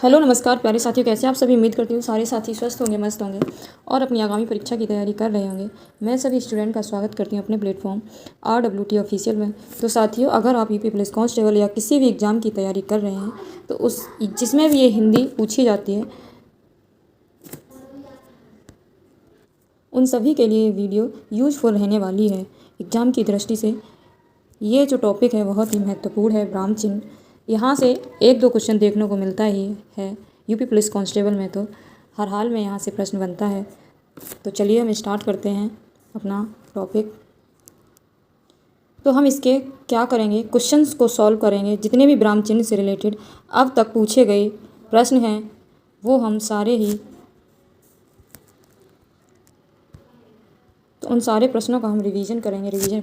Hello नमस्कार प्यारे साथियों, कैसे आप सभी। उम्मीद करती हूँ सारे साथी स्वस्थ होंगे, मस्त होंगे और अपनी आगामी परीक्षा की तैयारी कर रहे होंगे। मैं सभी स्टूडेंट का स्वागत करती हूँ अपने प्लेटफॉर्म RWT ऑफिशियल में। तो साथियों, अगर आप यूपी पुलिस कांस्टेबल या किसी भी एग्ज़ाम की तैयारी कर रहे हैं तो उस जिसमें भी ये हिंदी पूछी जाती है, उन सभी के लिए वीडियो यूजफुल रहने वाली है। एग्ज़ाम की दृष्टि से ये जो टॉपिक है बहुत ही महत्वपूर्ण है। ब्राह्म चिन्ह, यहाँ से एक दो क्वेश्चन देखने को मिलता ही है यूपी पुलिस कांस्टेबल में, तो हर हाल में यहाँ से प्रश्न बनता है। तो चलिए हम स्टार्ट करते हैं अपना टॉपिक। तो हम इसके क्या करेंगे, क्वेश्चंस को सॉल्व करेंगे। जितने भी ब्राह्म चिन्ह से रिलेटेड अब तक पूछे गए प्रश्न हैं वो हम सारे ही, तो उन सारे प्रश्नों का हम रिवीजन करेंगे, रिवीजन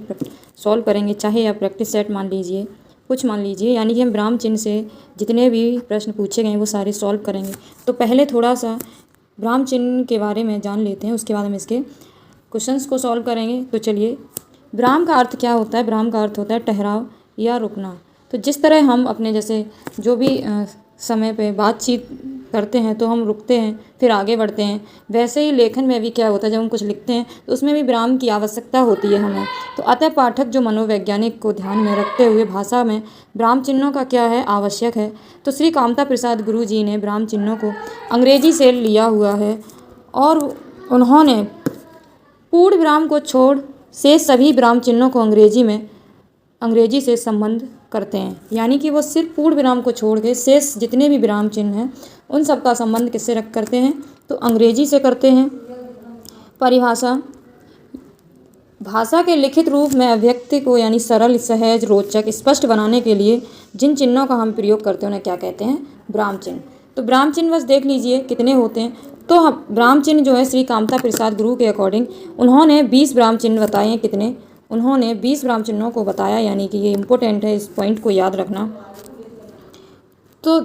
सॉल्व करेंगे। चाहे आप प्रैक्टिस सेट मान लीजिए, कुछ मान लीजिए, यानी कि हम ब्राह्म चिन्ह से जितने भी प्रश्न पूछे गए वो सारे सॉल्व करेंगे। तो पहले थोड़ा सा ब्राह्म चिन्ह के बारे में जान लेते हैं, उसके बाद हम इसके क्वेश्चंस को सॉल्व करेंगे। तो चलिए, ब्राह्म का अर्थ क्या होता है। ब्राह्म का अर्थ होता है ठहराव या रुकना। तो जिस तरह हम अपने जैसे जो भी समय पे बातचीत करते हैं तो हम रुकते हैं फिर आगे बढ़ते हैं, वैसे ही लेखन में भी क्या होता है, जब हम कुछ लिखते हैं तो उसमें भी विराम की आवश्यकता होती है हमें। तो अतः पाठक जो मनोवैज्ञानिक को ध्यान में रखते हुए भाषा में ब्राह्म चिन्हों का क्या है, आवश्यक है। तो श्री कामता प्रसाद गुरु जी ने ब्राह्म चिन्हों को अंग्रेजी से लिया हुआ है और उन्होंने पूर्ण विराम को छोड़ से सभी ब्राह्म चिन्हों को अंग्रेजी से संबंध करते हैं, यानी कि वो सिर्फ पूर्ण विराम को छोड़ के शेष जितने भी विराम चिन्ह हैं उन सब का संबंध किससे करते हैं, तो अंग्रेजी से करते हैं। परिभाषा, भाषा के लिखित रूप में अभिव्यक्ति को यानी सरल, सहज, रोचक, स्पष्ट बनाने के लिए जिन चिन्हों का हम प्रयोग करते हैं उन्हें क्या कहते हैं, ब्राह्म चिन्ह। तो ब्राह्म चिन्ह बस देख लीजिए कितने होते हैं। तो हम ब्राह्म चिन्ह जो है श्री कामता प्रसाद गुरु के अकॉर्डिंग उन्होंने 20 ब्राह्म चिन्ह बताए हैं। कितने, उन्होंने 20 ब्राह्म चिन्हों को बताया, यानी कि ये इम्पोर्टेंट है, इस पॉइंट को याद रखना। तो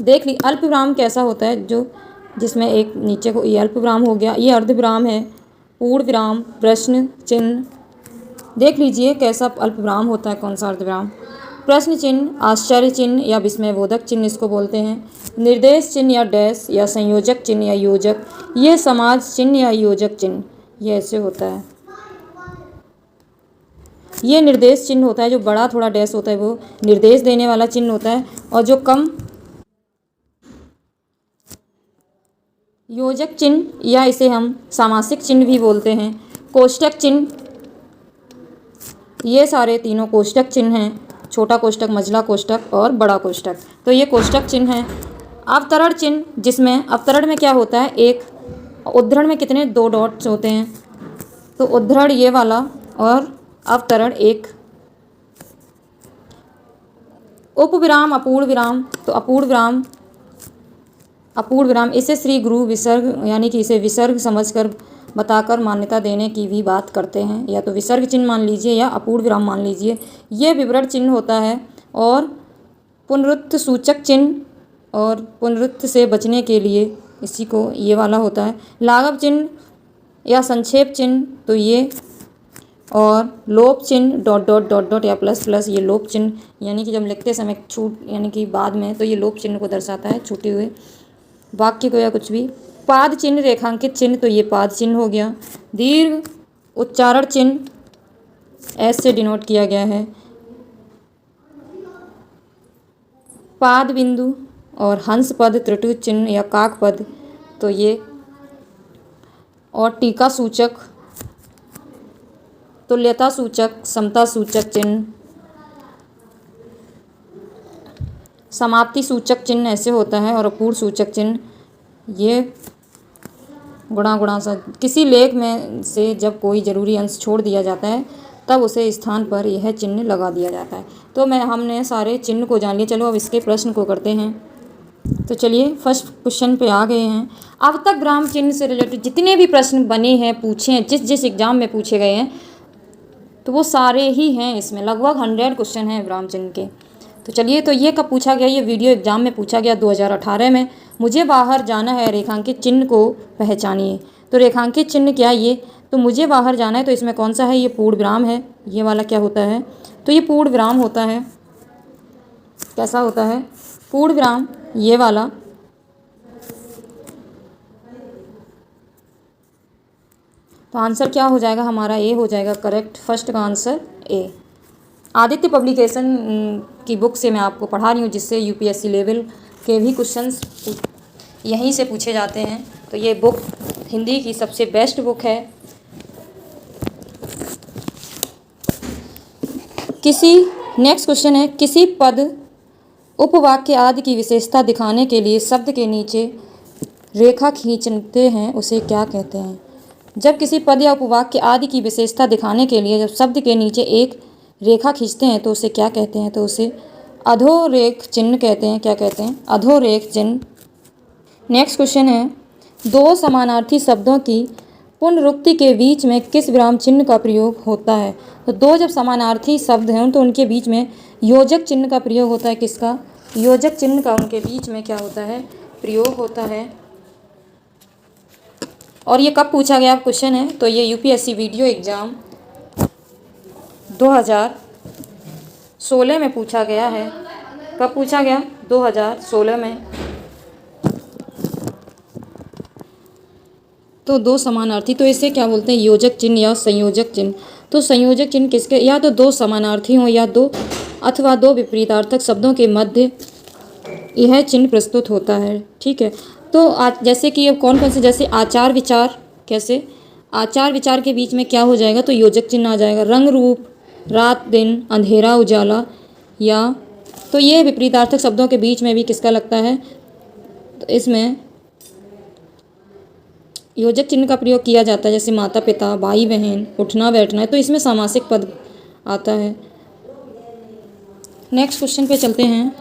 देख ली अल्प विराम कैसा होता है, जो जिसमें एक नीचे को ये अल्प विराम हो गया, ये अर्ध विराम है, पूर्ण विराम, प्रश्न चिन्ह। देख लीजिए कैसा अल्प विराम होता है, कौन सा अर्ध विराम। प्रश्न चिन्ह, आश्चर्य चिन्ह या विस्मयबोधक चिन्ह इसको बोलते हैं। निर्देश चिन्ह या डैश या संयोजक चिन्ह या योजक, ये समाज चिन्ह या योजक चिन्ह, ये ऐसे होता है। ये निर्देश चिन्ह होता है, जो बड़ा थोड़ा डैश होता है वो निर्देश देने वाला चिन्ह होता है, और जो कम योजक चिन्ह या इसे हम सामासिक चिन्ह भी बोलते हैं। कोष्टक चिन्ह, ये सारे तीनों कोष्टक चिन्ह हैं, छोटा कोष्टक, मझला कोष्टक और बड़ा कोष्टक, तो ये कोष्टक चिन्ह हैं। अवतरण चिन्ह, जिसमें अवतरण में क्या होता है, एक उद्धरण में कितने, 2 डॉट्स होते हैं, तो उद्धरण ये वाला और अवतरण एक। उपविराम, अपूर्ण विराम, तो अपूर्ण विराम इसे श्री गुरु विसर्ग, यानी कि इसे विसर्ग समझकर बताकर मान्यता देने की भी बात करते हैं, या तो विसर्ग चिन्ह मान लीजिए या अपूर्ण विराम मान लीजिए। ये विवरण चिन्ह होता है। और पुनरुक्त सूचक चिन्ह, और पुनरुक्त से बचने के लिए इसी को ये वाला होता है। लाघव चिन्ह या संक्षेप चिन्ह, तो ये, और लोप चिन्ह डॉट डॉट डॉट डॉट या प्लस प्लस, ये लोप चिन्ह, यानी कि जब लिखते समय छूट, यानी कि बाद में, तो ये लोप चिन्ह को दर्शाता है, छूटे हुए वाक्य को या कुछ भी। पाद चिन्ह, रेखांकित चिन्ह, तो ये पाद चिन्ह हो गया। दीर्घ उच्चारण चिन्ह एस से डिनोट किया गया है। पाद बिंदु और हंस पद, त्रिटु चिन्ह या काक पद, तो ये, और टीका सूचक, तुल्यता सूचक, समता सूचक चिन्ह, समाप्ति सूचक चिन्ह ऐसे होता है, और अपूर्ण सूचक चिन्ह ये गुणा सा, किसी लेख में से जब कोई ज़रूरी अंश छोड़ दिया जाता है तब उसे स्थान पर यह चिन्ह लगा दिया जाता है। तो हमने सारे चिन्ह को जान लिया। चलो अब इसके प्रश्न को करते हैं। तो चलिए फर्स्ट क्वेश्चन पे आ गए हैं। अब तक ब्राह्म चिन्ह से रिलेटेड जितने भी प्रश्न बने हैं, पूछे हैं, जिस एग्ज़ाम में पूछे गए हैं, तो वो सारे ही हैं इसमें, लगभग 100 क्वेश्चन हैं ब्राह्म चिन्ह के। तो चलिए, तो ये कब पूछा गया, ये वीडियो एग्जाम में पूछा गया 2018 में। मुझे बाहर जाना है, रेखांकित चिन्ह को पहचानिए। तो रेखांकित चिन्ह क्या, ये तो मुझे बाहर जाना है, तो इसमें कौन सा है, ये पूर्ण विराम है। ये वाला क्या होता है, तो ये पूर्ण विराम होता है। कैसा होता है, पूर्ण विराम ये वाला, तो आंसर क्या हो जाएगा हमारा, ए हो जाएगा करेक्ट। फर्स्ट का आंसर ए। आदित्य पब्लिकेशन की बुक से मैं आपको पढ़ा रही हूँ, जिससे यूपीएससी लेवल के भी क्वेश्चंस यहीं से पूछे जाते हैं। तो ये बुक हिंदी की सबसे बेस्ट बुक है। नेक्स्ट क्वेश्चन है, किसी पद उपवाक्य आदि की विशेषता दिखाने के लिए शब्द के नीचे रेखा खींचते हैं उसे क्या कहते हैं। जब किसी पद या उपवाक्य आदि की विशेषता दिखाने के लिए जब शब्द के नीचे एक रेखा खींचते हैं तो उसे क्या कहते हैं, तो उसे अधोरेख चिन्ह कहते हैं। क्या कहते हैं, अधोरेख चिन्ह। नेक्स्ट क्वेश्चन है, दो समानार्थी शब्दों की पुनरुक्ति के बीच में किस विराम चिन्ह का प्रयोग होता है। तो दो जब समानार्थी शब्द हैं तो उनके बीच में योजक चिन्ह का प्रयोग होता है। किसका, योजक चिन्ह का उनके बीच में क्या होता है, प्रयोग होता है। और ये कब पूछा गया क्वेश्चन है, तो ये यूपीएससी वीडियो एग्ज़ाम 2016 में पूछा गया है। कब पूछा गया, 2016 में। तो दो समानार्थी, तो इसे क्या बोलते हैं, योजक चिन्ह या संयोजक चिन्ह। तो संयोजक चिन्ह किसके, या तो दो समानार्थी हों या दो अथवा दो विपरीतार्थक शब्दों के मध्य यह चिन्ह प्रस्तुत होता है। ठीक है, तो जैसे कि अब कौन कौन से, जैसे आचार विचार, कैसे आचार विचार के बीच में क्या हो जाएगा, तो योजक चिन्ह आ जाएगा। रंग रूप, रात दिन, अंधेरा उजाला, या तो ये विपरीतार्थक शब्दों के बीच में भी किसका लगता है, तो इसमें योजक चिन्ह का प्रयोग किया जाता है। जैसे माता पिता, भाई बहन, उठना बैठना है, तो इसमें सामासिक पद आता है। नेक्स्ट क्वेश्चन पे चलते हैं,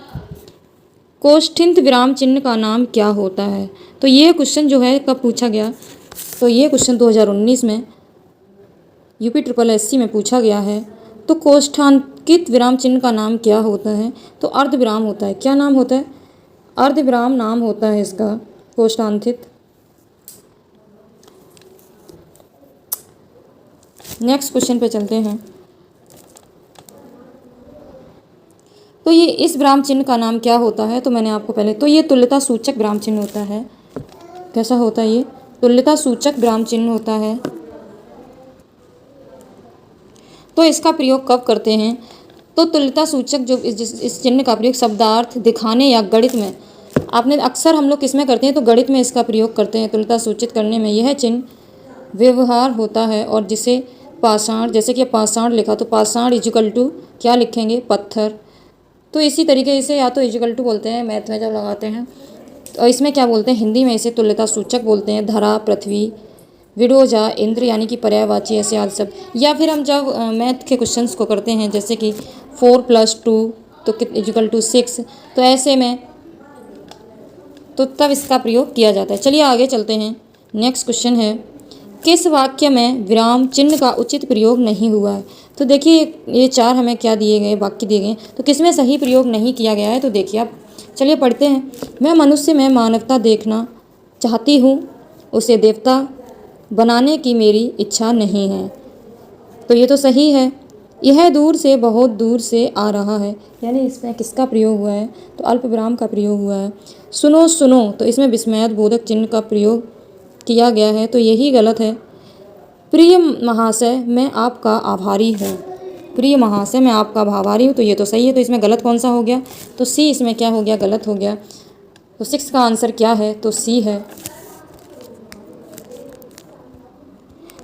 कोष्ठिंत विराम चिन्ह का नाम क्या होता है। तो ये क्वेश्चन जो है कब पूछा गया, तो ये क्वेश्चन 2019 में UPSSC में पूछा गया है। तो कोष्ठांकित विराम चिन्ह का नाम क्या होता है, तो अर्ध विराम होता है। क्या नाम होता है, अर्ध विराम नाम होता है इसका, कोष्ठांकित। नेक्स्ट क्वेश्चन पे चलते हैं, तो ये इस विराम चिन्ह का नाम क्या होता है, तो मैंने आपको पहले, तो ये तुल्यता सूचक विराम चिन्ह होता है। कैसा होता है, ये तुल्यता सूचक विराम चिन्ह होता है। तो इसका प्रयोग कब करते हैं, तो तुल्यता सूचक जो इस चिन्ह का प्रयोग शब्दार्थ दिखाने या गणित में, आपने अक्सर हम लोग किस में करते हैं, तो गणित में इसका प्रयोग करते हैं। तुल्यता सूचित करने में यह चिन्ह व्यवहार होता है। और जिसे पाषाण, जैसे कि पाषाण लिखा, तो पाषाण इजिकल टू क्या लिखेंगे, पत्थर। तो इसी तरीके से या तो इजिकल टू बोलते हैं मैथ में जब लगाते हैं, तो इसमें क्या बोलते हैं, हिंदी में इसे तुल्यता सूचक बोलते हैं। धरा, पृथ्वी, विडोजा, इंद्र, यानी कि पर्यायवाची, ऐसे आदि सब। या फिर हम जब मैथ के क्वेश्चंस को करते हैं, जैसे कि 4 + 2 तो इजिकल टू 6, तो ऐसे में तो तब इसका प्रयोग किया जाता है। चलिए आगे चलते हैं। नेक्स्ट क्वेश्चन है, किस वाक्य में विराम चिन्ह का उचित प्रयोग नहीं हुआ है। तो देखिए ये चार हमें क्या दिए गए, वाक्य दिए गए, तो किसमें सही प्रयोग नहीं किया गया है, तो देखिए आप, चलिए पढ़ते हैं। मैं मनुष्य में मानवता देखना चाहती हूँ, उसे देवता बनाने की मेरी इच्छा नहीं है। तो ये तो सही है। यह दूर से, बहुत दूर से आ रहा है, यानी इसमें किसका प्रयोग हुआ है, तो अल्प विराम का प्रयोग हुआ है। सुनो सुनो, तो इसमें विस्मयादिबोधक चिन्ह का प्रयोग किया गया है, तो यही गलत है। प्रिय महाशय, मैं आपका आभारी हूँ, प्रिय महाशय मैं आपका आभारी हूँ, तो ये तो सही है। तो इसमें गलत कौन सा हो गया, तो सी इसमें क्या हो गया, गलत हो गया। तो 6 का आंसर क्या है, तो सी है,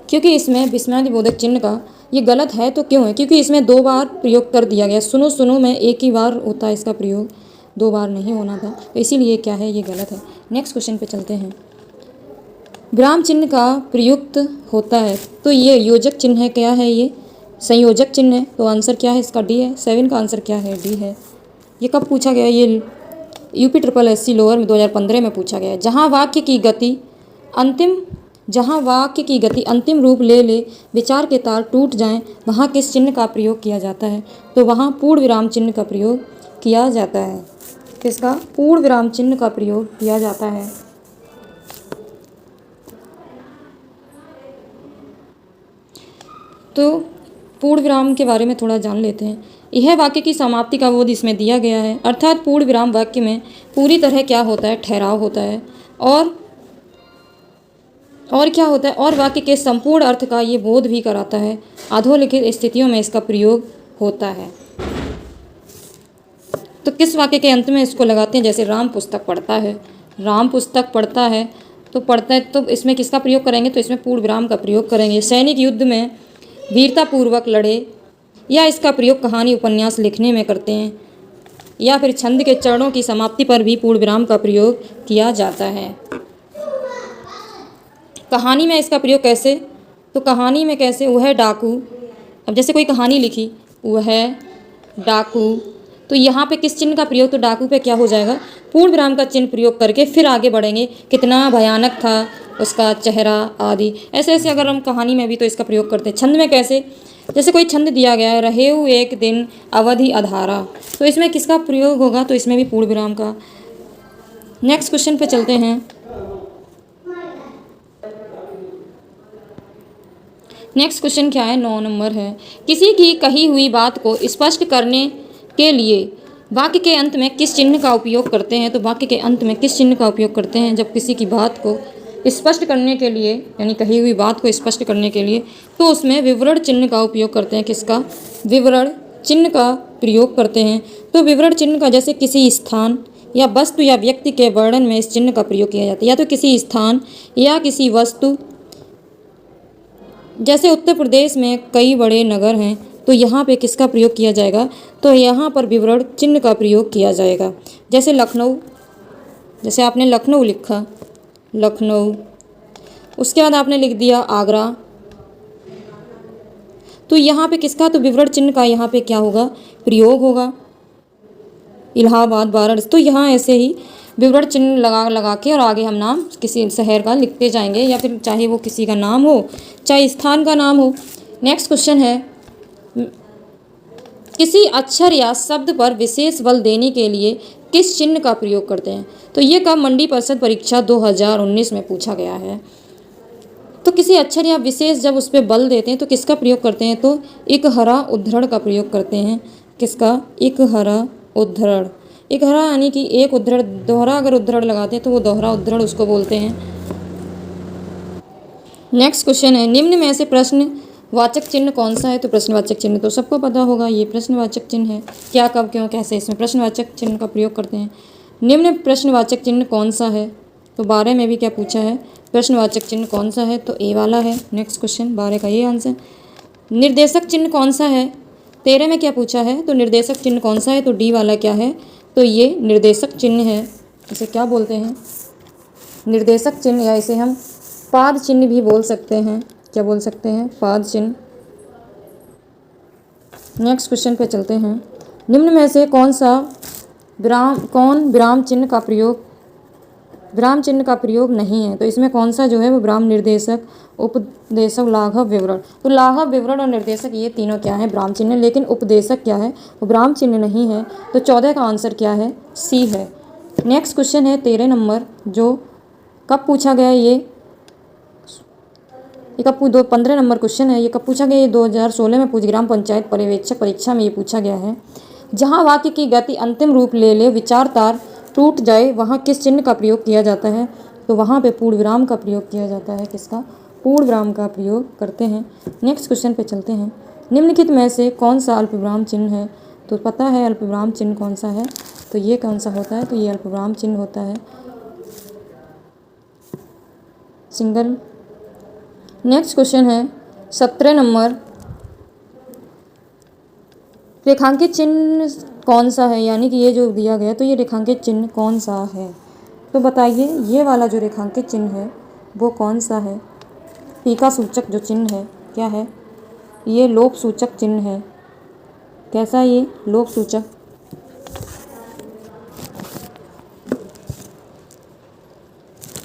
क्योंकि इसमें विस्मयादिबोधक चिन्ह का ये गलत है। तो क्यों है, क्योंकि इसमें 2 बार प्रयोग कर दिया गया। सुनो सुनो में एक ही बार होता है इसका प्रयोग, 2 बार नहीं होना था, तो इसीलिए क्या है, ये गलत है। नेक्स्ट क्वेश्चन पे चलते हैं। विराम चिन्ह का प्रयुक्त होता है, तो ये योजक चिन्ह है, क्या है, ये संयोजक चिन्ह है। तो आंसर क्या है इसका, डी है। 7 का आंसर क्या है, डी है। ये कब पूछा गया, ये UPSSC लोअर में 2015 में पूछा गया है। जहाँ वाक्य की गति अंतिम रूप ले ले, विचार के तार टूट जाएं, वहाँ किस चिन्ह का प्रयोग किया जाता है, तो वहाँ पूर्ण विराम चिन्ह का प्रयोग किया जाता है। किसका, पूर्ण विराम चिन्ह का प्रयोग किया जाता है। तो पूर्ण विराम के बारे में थोड़ा जान लेते हैं। यह वाक्य की समाप्ति का बोध इसमें दिया गया है। अर्थात पूर्ण विराम वाक्य में पूरी तरह क्या होता है, ठहराव होता है और क्या होता है, और वाक्य के संपूर्ण अर्थ का ये बोध भी कराता है। अधोलिखित स्थितियों में इसका प्रयोग होता है। तो किस वाक्य के अंत में इसको लगाते हैं, जैसे राम पुस्तक पढ़ता है, राम पुस्तक पढ़ता है तो इसमें किसका प्रयोग करेंगे, तो इसमें पूर्ण विराम का प्रयोग करेंगे। सैनिक युद्ध में वीरतापूर्वक लड़े, या इसका प्रयोग कहानी उपन्यास लिखने में करते हैं, या फिर छंद के चरणों की समाप्ति पर भी पूर्ण विराम का प्रयोग किया जाता है। कहानी में इसका प्रयोग कैसे, तो कहानी में कैसे, वह डाकू, अब जैसे कोई कहानी लिखी, वह डाकू, तो यहाँ पे किस चिन्ह का प्रयोग, तो डाकू पे क्या हो जाएगा, पूर्ण विराम का चिन्ह प्रयोग करके फिर आगे बढ़ेंगे। कितना भयानक था उसका चेहरा आदि, ऐसे ऐसे अगर हम कहानी में भी तो इसका प्रयोग करते हैं। छंद में कैसे, जैसे कोई छंद दिया गया है, रहेऊ एक दिन अवधि अधारा, तो इसमें किसका प्रयोग होगा, तो इसमें भी पूर्ण विराम का। नेक्स्ट क्वेश्चन पे चलते हैं। नेक्स्ट क्वेश्चन क्या है, 9 नंबर है। किसी की कही हुई बात को स्पष्ट करने के लिए वाक्य के अंत में किस चिन्ह का उपयोग करते हैं, तो वाक्य के अंत में किस चिन्ह का उपयोग करते हैं जब किसी की बात को स्पष्ट करने के लिए, यानी कही हुई बात को स्पष्ट करने के लिए, तो उसमें विवरण चिन्ह का उपयोग करते हैं। किसका, विवरण चिन्ह का प्रयोग करते हैं। तो विवरण चिन्ह का जैसे किसी स्थान या वस्तु या व्यक्ति के वर्णन में इस चिन्ह का प्रयोग किया जाता है, या तो किसी स्थान या किसी वस्तु, जैसे उत्तर प्रदेश में कई बड़े नगर हैं, तो यहाँ पे किसका प्रयोग किया जाएगा, तो यहाँ पर विवरण चिन्ह का प्रयोग किया जाएगा। जैसे लखनऊ, जैसे आपने लखनऊ लिखा, लखनऊ, उसके बाद आपने लिख दिया आगरा, तो यहाँ पे किसका, तो विवरण चिन्ह का यहाँ पे क्या होगा, प्रयोग होगा। इलाहाबाद, वाराणसी, तो यहाँ ऐसे ही विवरण चिन्ह लगा के और आगे हम नाम किसी शहर का लिखते जाएंगे, या फिर चाहे वो किसी का नाम हो चाहे स्थान का नाम हो। नेक्स्ट क्वेश्चन है, किसी अक्षर या शब्द पर विशेष बल देने के लिए किस चिन्ह का प्रयोग करते हैं, तो ये कब मंडी परिषद परीक्षा 2019 में पूछा गया है। तो किसी अक्षर या विशेष जब उस पर बल देते हैं तो किसका प्रयोग करते हैं, तो एक हरा उद्धरण का प्रयोग करते हैं। किसका, एक हरा उद्धरण, एक हरा यानी कि एक उद्धरण, दोहरा अगर उद्धरण लगाते हैं तो वो दोहरा उद्धरण उसको बोलते हैं। नेक्स्ट क्वेश्चन है, निम्न में से प्रश्नवाचक चिन्ह कौन सा है, तो प्रश्नवाचक चिन्ह तो सबको पता होगा, ये प्रश्नवाचक चिन्ह है। क्या, कब, क्यों, कैसे, इसमें प्रश्नवाचक चिन्ह का प्रयोग करते हैं। निम्न प्रश्नवाचक चिन्ह कौन सा है, तो 12 में भी क्या पूछा है, प्रश्नवाचक चिन्ह कौन सा है, तो ए वाला है। नेक्स्ट क्वेश्चन 12 का ये आंसर। निर्देशक चिन्ह कौन सा है, 13 में क्या पूछा है, तो निर्देशक चिन्ह कौन सा है, तो डी वाला क्या है, तो ये निर्देशक चिन्ह है। इसे क्या बोलते हैं, निर्देशक चिन्ह, या इसे हम पाद चिन्ह भी बोल सकते हैं। क्या बोल सकते हैं, पाद चिन्ह। नेक्स्ट क्वेश्चन पे चलते हैं। निम्न में से कौन विराम चिन्ह का प्रयोग नहीं है, तो इसमें कौन सा जो है वो विराम, निर्देशक, उपदेशक, लाघव, विवरण। तो लाघव, विवरण और निर्देशक ये तीनों क्या है, विराम चिन्ह, लेकिन उपदेशक क्या है, वो विराम चिन्ह नहीं है। तो 14 का आंसर क्या है, सी है। नेक्स्ट क्वेश्चन है 13 नंबर, जो कब पूछा गया, ये कब 15 नंबर क्वेश्चन है, ये कब पूछा गया, ये 2016 में पूछ, ग्राम पंचायत पर्यवेक्षक परीक्षा में ये पूछा गया है। जहाँ वाक्य की गति अंतिम रूप ले ले, विचार तार टूट जाए, वहाँ किस चिन्ह का प्रयोग किया जाता है, तो वहाँ पे पूर्ण विराम का प्रयोग किया जाता है। किसका, पूर्ण विराम का प्रयोग करते हैं। नेक्स्ट क्वेश्चन पे चलते हैं। निम्नलिखित में से कौन सा अल्पविराम चिन्ह है, तो पता है अल्पविराम चिन्ह कौन सा है, तो ये कौन सा होता है, तो ये अल्पविराम चिन्ह होता है, सिंगल। नेक्स्ट क्वेश्चन है 17 नंबर, रेखांकित चिन्ह कौन सा है, यानी कि ये जो दिया गया, तो ये रेखांकित चिन्ह कौन सा है, तो बताइए ये वाला जो रेखांकित चिन्ह है वो कौन सा है। टीका सूचक जो चिन्ह है क्या है, ये लोप सूचक चिन्ह है। कैसा, ये लोप सूचक।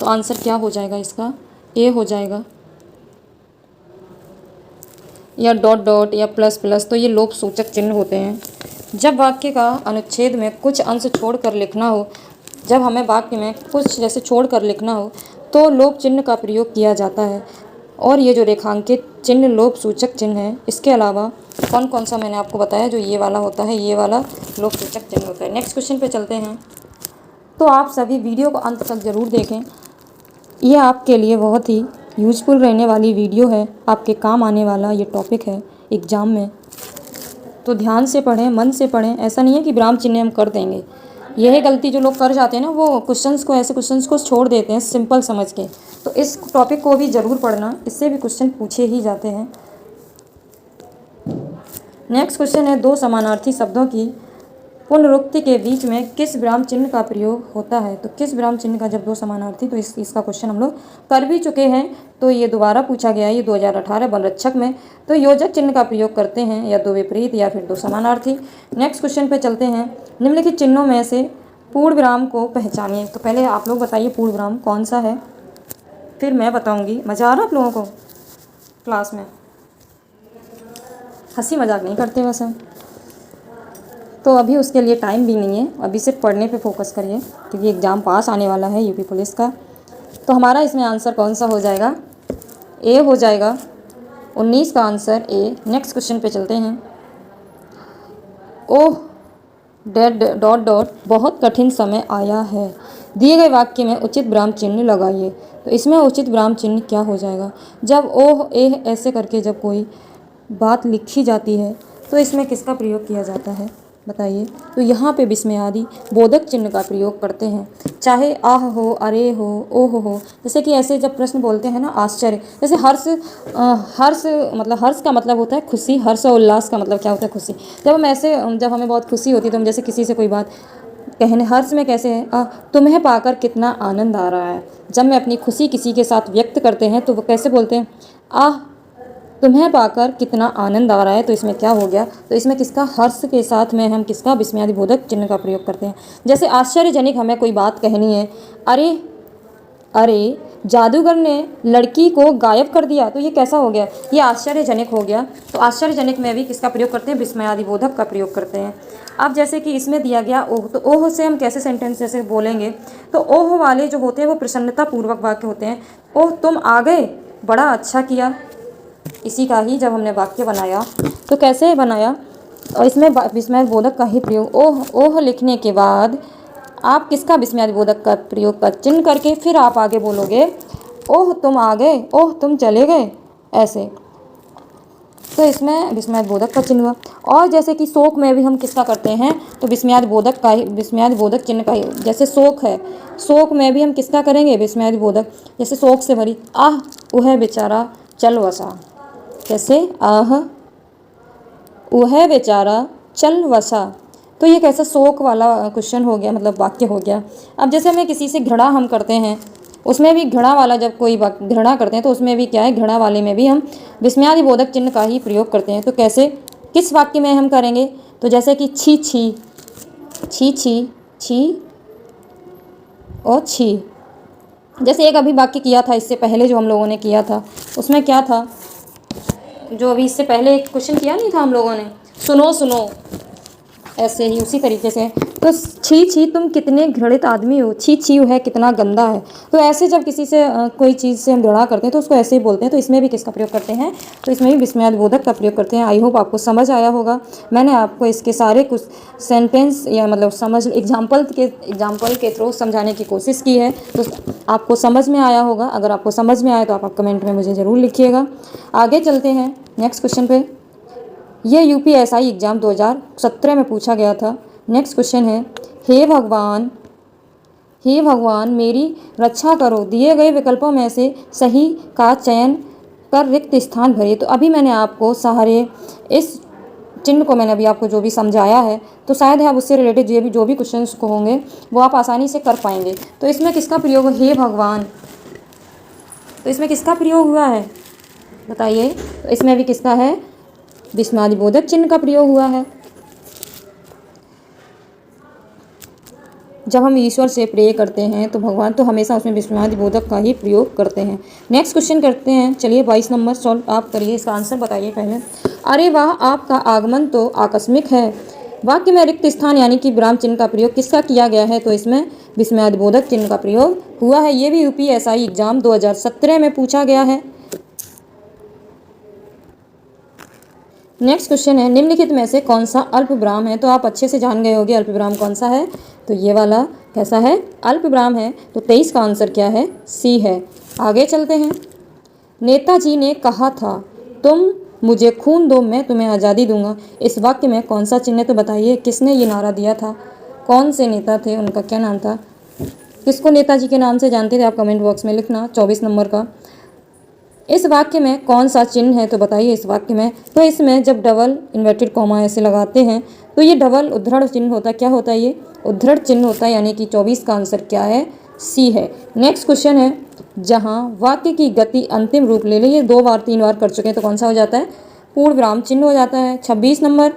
तो आंसर क्या हो जाएगा इसका, ए हो जाएगा, या डॉट डॉट या प्लस प्लस, तो ये लोप सूचक चिन्ह होते हैं। जब वाक्य का अनुच्छेद में कुछ अंश छोड़कर लिखना हो, जब हमें वाक्य में कुछ जैसे छोड़कर लिखना हो तो लोप चिन्ह का प्रयोग किया जाता है। और ये जो रेखांकित चिन्ह लोप सूचक चिन्ह है, इसके अलावा कौन कौन सा मैंने आपको बताया जो ये वाला होता है, ये वाला लोकसूचक चिन्ह होता है। नेक्स्ट क्वेश्चन पे चलते हैं। तो आप सभी वीडियो को अंत तक ज़रूर देखें, ये आपके लिए बहुत ही यूजफुल रहने वाली वीडियो है, आपके काम आने वाला ये टॉपिक है एग्ज़ाम में। तो ध्यान से पढ़ें, मन से पढ़ें। ऐसा नहीं है कि विराम चिन्ह हम कर देंगे। यह गलती जो लोग कर जाते हैं ना, वो क्वेश्चंस को, ऐसे क्वेश्चंस को छोड़ देते हैं सिंपल समझ के। तो इस टॉपिक को भी ज़रूर पढ़ना, इससे भी क्वेश्चन पूछे ही जाते हैं। नेक्स्ट क्वेश्चन है, दो समानार्थी शब्दों की पुनरुक्ति के बीच में किस विराम चिन्ह का प्रयोग होता है। तो किस विराम चिन्ह का, जब दो समानार्थी, तो इसका क्वेश्चन हम लोग कर भी चुके हैं। तो ये दोबारा पूछा गया है, ये 2018 वनरक्षक में। तो योजक चिन्ह का प्रयोग करते हैं, या दो विपरीत या फिर दो समानार्थी। नेक्स्ट क्वेश्चन पे चलते हैं। निम्नलिखित चिन्हों में से पूर्ण विराम को पहचानिए। तो पहले आप लोग बताइए पूर्ण विराम कौन सा है, फिर मैं बताऊँगी। मज़ा आ रहा आप लोगों को क्लास में? हंसी मजाक नहीं करते वैसे। तो अभी उसके लिए टाइम भी नहीं है, अभी सिर्फ पढ़ने पे फोकस करिए, क्योंकि एग्ज़ाम पास आने वाला है यूपी पुलिस का। तो हमारा इसमें आंसर कौन सा हो जाएगा? ए हो जाएगा। 19 का आंसर ए। नेक्स्ट क्वेश्चन पे चलते हैं। ओह डेड डॉट डॉट बहुत कठिन समय आया है, दिए गए वाक्य में उचित विराम चिन्ह लगाइए। तो इसमें उचित विराम चिन्ह क्या हो जाएगा? जब ओह एह ऐसे करके जब कोई बात लिखी जाती है तो इसमें किसका प्रयोग किया जाता है बताइए? तो यहाँ पे विस्मय आदि बोधक चिन्ह का प्रयोग करते हैं, चाहे आह हो, अरे हो, ओह हो। जैसे कि ऐसे जब प्रश्न बोलते हैं ना, आश्चर्य, जैसे हर्ष, हर्ष का मतलब होता है खुशी, हर्ष और उल्लास का मतलब क्या होता है? खुशी। जब हमें बहुत खुशी होती है, तो हम जैसे किसी से कोई बात कहने, हर्ष में कैसे है, तुम्हें पाकर कितना आनंद आ रहा है। जब मैं अपनी खुशी किसी के साथ व्यक्त करते हैं तो वो कैसे बोलते हैं? आह तुम्हें पाकर कितना आनंद आ रहा है। तो इसमें क्या हो गया? तो इसमें किसका, हर्ष के साथ में हम किसका, विस्मयादि बोधक चिन्ह का प्रयोग करते हैं। जैसे आश्चर्यजनक हमें कोई बात कहनी है, अरे अरे जादूगर ने लड़की को गायब कर दिया। तो ये कैसा हो गया? ये आश्चर्यजनक हो गया। तो आश्चर्यजनक में भी किसका प्रयोग करते हैं? विस्मयादि बोधक का प्रयोग करते हैं। अब जैसे कि इसमें दिया गया ओह, तो ओह से हम कैसे सेंटेंस जैसे बोलेंगे? तो ओह वाले जो होते हैं वो प्रसन्नता पूर्वक वाक्य होते हैं। ओह तुम आ गए, बड़ा अच्छा किया। इसी का ही जब हमने वाक्य बनाया तो कैसे बनाया? और इसमें विस्मय बोधक का ही प्रयोग। ओह ओह लिखने के बाद आप किसका विस्मय बोधक का प्रयोग का चिन्ह करके फिर आप आगे बोलोगे ओह तुम आ गए, ओह तुम चले गए, ऐसे। तो इसमें विस्मय बोधक का चिन्ह हुआ। और जैसे कि शोक में भी हम किसका करते हैं? तो विस्मय बोधक का ही, विस्मय बोधक चिन्ह का ही। जैसे शोक है, शोक में भी हम किसका करेंगे? विस्मय बोधक। जैसे शोक से भरी आह वह बेचारा चल बसा। कैसे? आह वह बेचारा चल बसा। तो ये कैसा शोक वाला क्वेश्चन हो गया, मतलब वाक्य हो गया। अब जैसे हमें किसी से घृणा हम करते हैं, उसमें भी घृणा वाला, जब कोई घृणा करते हैं तो उसमें भी क्या है, घृणा वाले में भी हम विस्मयादि बोधक चिन्ह का ही प्रयोग करते हैं। तो कैसे, किस वाक्य में हम करेंगे? तो जैसे कि छी छी, छी छी, छी और छी। जैसे एक अभी वाक्य किया था इससे पहले जो हम लोगों ने किया था, उसमें क्या था, जो अभी इससे पहले एक क्वेश्चन किया नहीं था हम लोगों ने, सुनो सुनो, ऐसे ही उसी तरीके से। तो छी छी तुम कितने घृणित आदमी हो, छी छी है कितना गंदा है। तो ऐसे जब किसी से कोई चीज़ से हम घृणा करते हैं तो उसको ऐसे ही बोलते हैं। तो इसमें भी किसका प्रयोग करते हैं? तो इसमें भी विस्मयादि बोधक का प्रयोग करते हैं। आई होप आपको समझ आया होगा। मैंने आपको इसके सारे कुछ सेंटेंस या मतलब समझ एग्जाम्पल के थ्रू समझाने की कोशिश की है, तो आपको समझ में आया होगा। अगर आपको समझ में आए तो आप कमेंट में मुझे ज़रूर लिखिएगा। आगे चलते हैं नेक्स्ट क्वेश्चन पे। यह यूपीएसआई एग्ज़ाम 2017 में पूछा गया था। नेक्स्ट क्वेश्चन है, हे भगवान मेरी रक्षा करो, दिए गए विकल्पों में से सही का चयन कर रिक्त स्थान भरिए। तो अभी मैंने आपको सारे इस चिन्ह को मैंने अभी आपको जो भी समझाया है, तो शायद आप उससे रिलेटेड जो भी क्वेश्चंस को होंगे वो आप आसानी से कर पाएंगे। तो इसमें किसका प्रयोग, हे भगवान, तो इसमें किसका प्रयोग हुआ है बताइए? तो इसमें भी किसका है? विस्मयादि बोधक चिन्ह का प्रयोग हुआ है। जब हम ईश्वर से प्रे करते हैं तो भगवान तो हमेशा उसमें विस्मयादि बोधक का ही प्रयोग करते हैं। नेक्स्ट क्वेश्चन करते हैं। चलिए 22 नंबर सॉल्व आप करिए, इसका आंसर बताइए पहले। अरे वाह, आपका आगमन तो आकस्मिक है। वाक्य में रिक्त स्थान यानी कि विराम चिन्ह का प्रयोग किसका किया गया है? तो इसमें विस्मयादि बोधक चिन्ह का प्रयोग हुआ है। ये भी यूपीएसआई एग्जाम 2017 में पूछा गया है। नेक्स्ट क्वेश्चन है, निम्नलिखित में से कौन सा अल्पविराम है? तो आप अच्छे से जान गए होंगे अल्पविराम कौन सा है, तो ये वाला कैसा है, अल्पविराम है। तो 23 का आंसर क्या है, सी है। आगे चलते हैं। नेताजी ने कहा था, तुम मुझे खून दो मैं तुम्हें आज़ादी दूंगा। इस वाक्य में कौन सा चिन्ह है? तो बताइए किसने ये नारा दिया था, कौन से नेता थे, उनका क्या नाम था? किसको नेताजी के नाम से जानते थे आप कमेंट बॉक्स में लिखना, 24 नंबर का। इस वाक्य में कौन सा चिन्ह है? तो बताइए इस वाक्य में। तो इसमें जब डबल इन्वर्टेड कॉमा ऐसे लगाते हैं तो ये डबल उद्धरण चिन्ह होता है। क्या होता है? ये उद्धरण चिन्ह होता है, यानी कि 24 का आंसर क्या है, सी है। नेक्स्ट क्वेश्चन है, जहाँ वाक्य की गति अंतिम रूप ले ले, ये 2 बार 3 बार कर चुके हैं, तो कौन सा हो जाता है, पूर्ण विराम चिन्ह हो जाता है। 26 नंबर,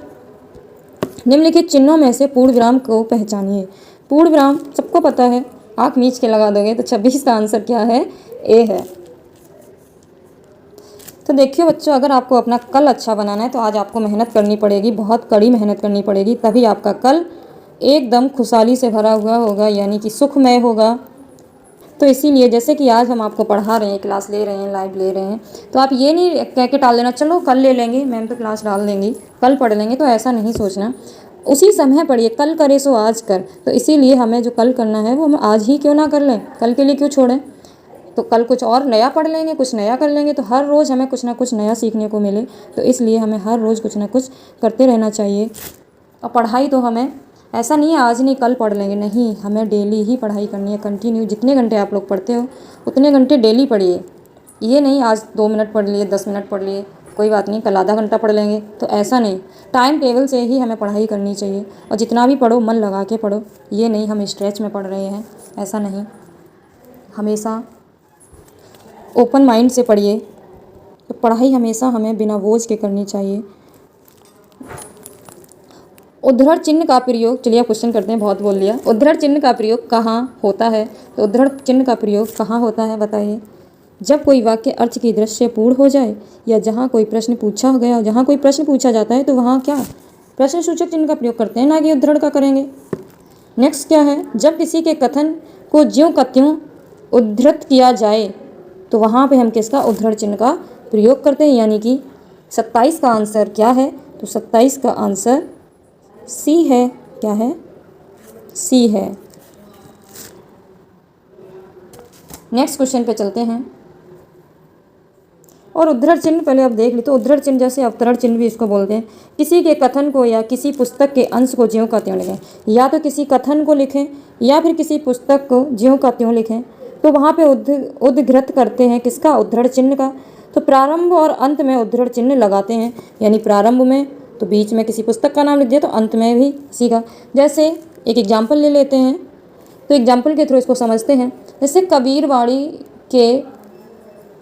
निम्नलिखित चिन्हों में से पूर्ण विराम को पहचानिए। पूर्ण विराम सबको पता है, आँख मीच के लगा दोगे, तो 26 का आंसर क्या है, ए है। तो देखिए बच्चों, अगर आपको अपना कल अच्छा बनाना है तो आज आपको मेहनत करनी पड़ेगी, बहुत कड़ी मेहनत करनी पड़ेगी, तभी आपका कल एकदम खुशहाली से भरा हुआ होगा, यानी कि सुखमय होगा। तो इसीलिए जैसे कि आज हम आपको पढ़ा रहे हैं, क्लास ले रहे हैं, लाइव ले रहे हैं, तो आप ये नहीं कह के टाल देना, चलो कल ले लेंगे, मैम तो क्लास डाल देंगी, कल पढ़ लेंगे, तो ऐसा नहीं सोचना। उसी समय पढ़िए, कल करे सो आज कर। तो इसीलिए हमें जो कल करना है वो हम आज ही क्यों ना कर लें, कल के लिए क्यों छोड़ें। तो कल कुछ और नया पढ़ लेंगे, कुछ नया कर लेंगे, तो हर रोज़ हमें कुछ ना कुछ नया सीखने को मिले। तो इसलिए हमें हर रोज़ कुछ ना कुछ करते रहना चाहिए। और पढ़ाई तो हमें ऐसा नहीं है आज नहीं कल पढ़ लेंगे, नहीं, हमें डेली ही पढ़ाई करनी है, कंटिन्यू। जितने घंटे आप लोग पढ़ते हो उतने घंटे डेली पढ़िए। ये नहीं आज 2 मिनट पढ़ लिए, 10 मिनट पढ़ लिए, कोई बात नहीं, कल आधा घंटा पढ़ लेंगे, तो ऐसा नहीं। टाइम टेबल से ही हमें पढ़ाई करनी चाहिए, और जितना भी पढ़ो मन लगा के पढ़ो। ये नहीं हम स्ट्रेच में पढ़ रहे हैं, ऐसा नहीं। हमेशा ओपन माइंड से पढ़िए। तो पढ़ाई हमेशा हमें बिना बोझ के करनी चाहिए। उद्धरण चिन्ह का प्रयोग, चलिए क्वेश्चन करते हैं, बहुत बोल लिया। उद्धरण चिन्ह का प्रयोग कहाँ होता है? तो उद्धरण चिन्ह का प्रयोग कहाँ होता है, बताइए। जब कोई वाक्य अर्थ की दृष्टि से पूर्ण हो जाए, या जहाँ कोई प्रश्न पूछा गया, जहाँ कोई प्रश्न पूछा जाता है, तो वहाँ क्या प्रश्न सूचक चिन्ह का प्रयोग करते हैं, ना कि उद्धरण का करेंगे। नेक्स्ट क्या है, जब किसी के कथन को ज्यों का त्यों उद्धृत किया जाए, तो वहाँ पे हम किसका, उद्धरण चिन्ह का प्रयोग करते हैं, यानी कि 27 का आंसर क्या है, तो 27 का आंसर सी है। क्या है, सी है। नेक्स्ट क्वेश्चन पे चलते हैं। और उद्धरण चिन्ह पहले आप देख ली, तो उद्धरण चिन्ह जैसे अवतरण चिन्ह भी इसको बोलते हैं। किसी के कथन को या किसी पुस्तक के अंश को ज्यों का त्यों लिखें, या तो किसी कथन को लिखें या फिर किसी पुस्तक को ज्यों का त्यों लिखें, तो वहाँ पे उद्धृत करते हैं किसका, उद्धरण चिन्ह का। तो प्रारंभ और अंत में उद्धरण चिन्ह लगाते हैं, यानी प्रारंभ में तो बीच में किसी पुस्तक का नाम लिख दिया, तो अंत में भी इसी का। जैसे एक एग्जाम्पल ले लेते हैं, तो एग्जाम्पल के थ्रू इसको समझते हैं। जैसे कबीरवाड़ी के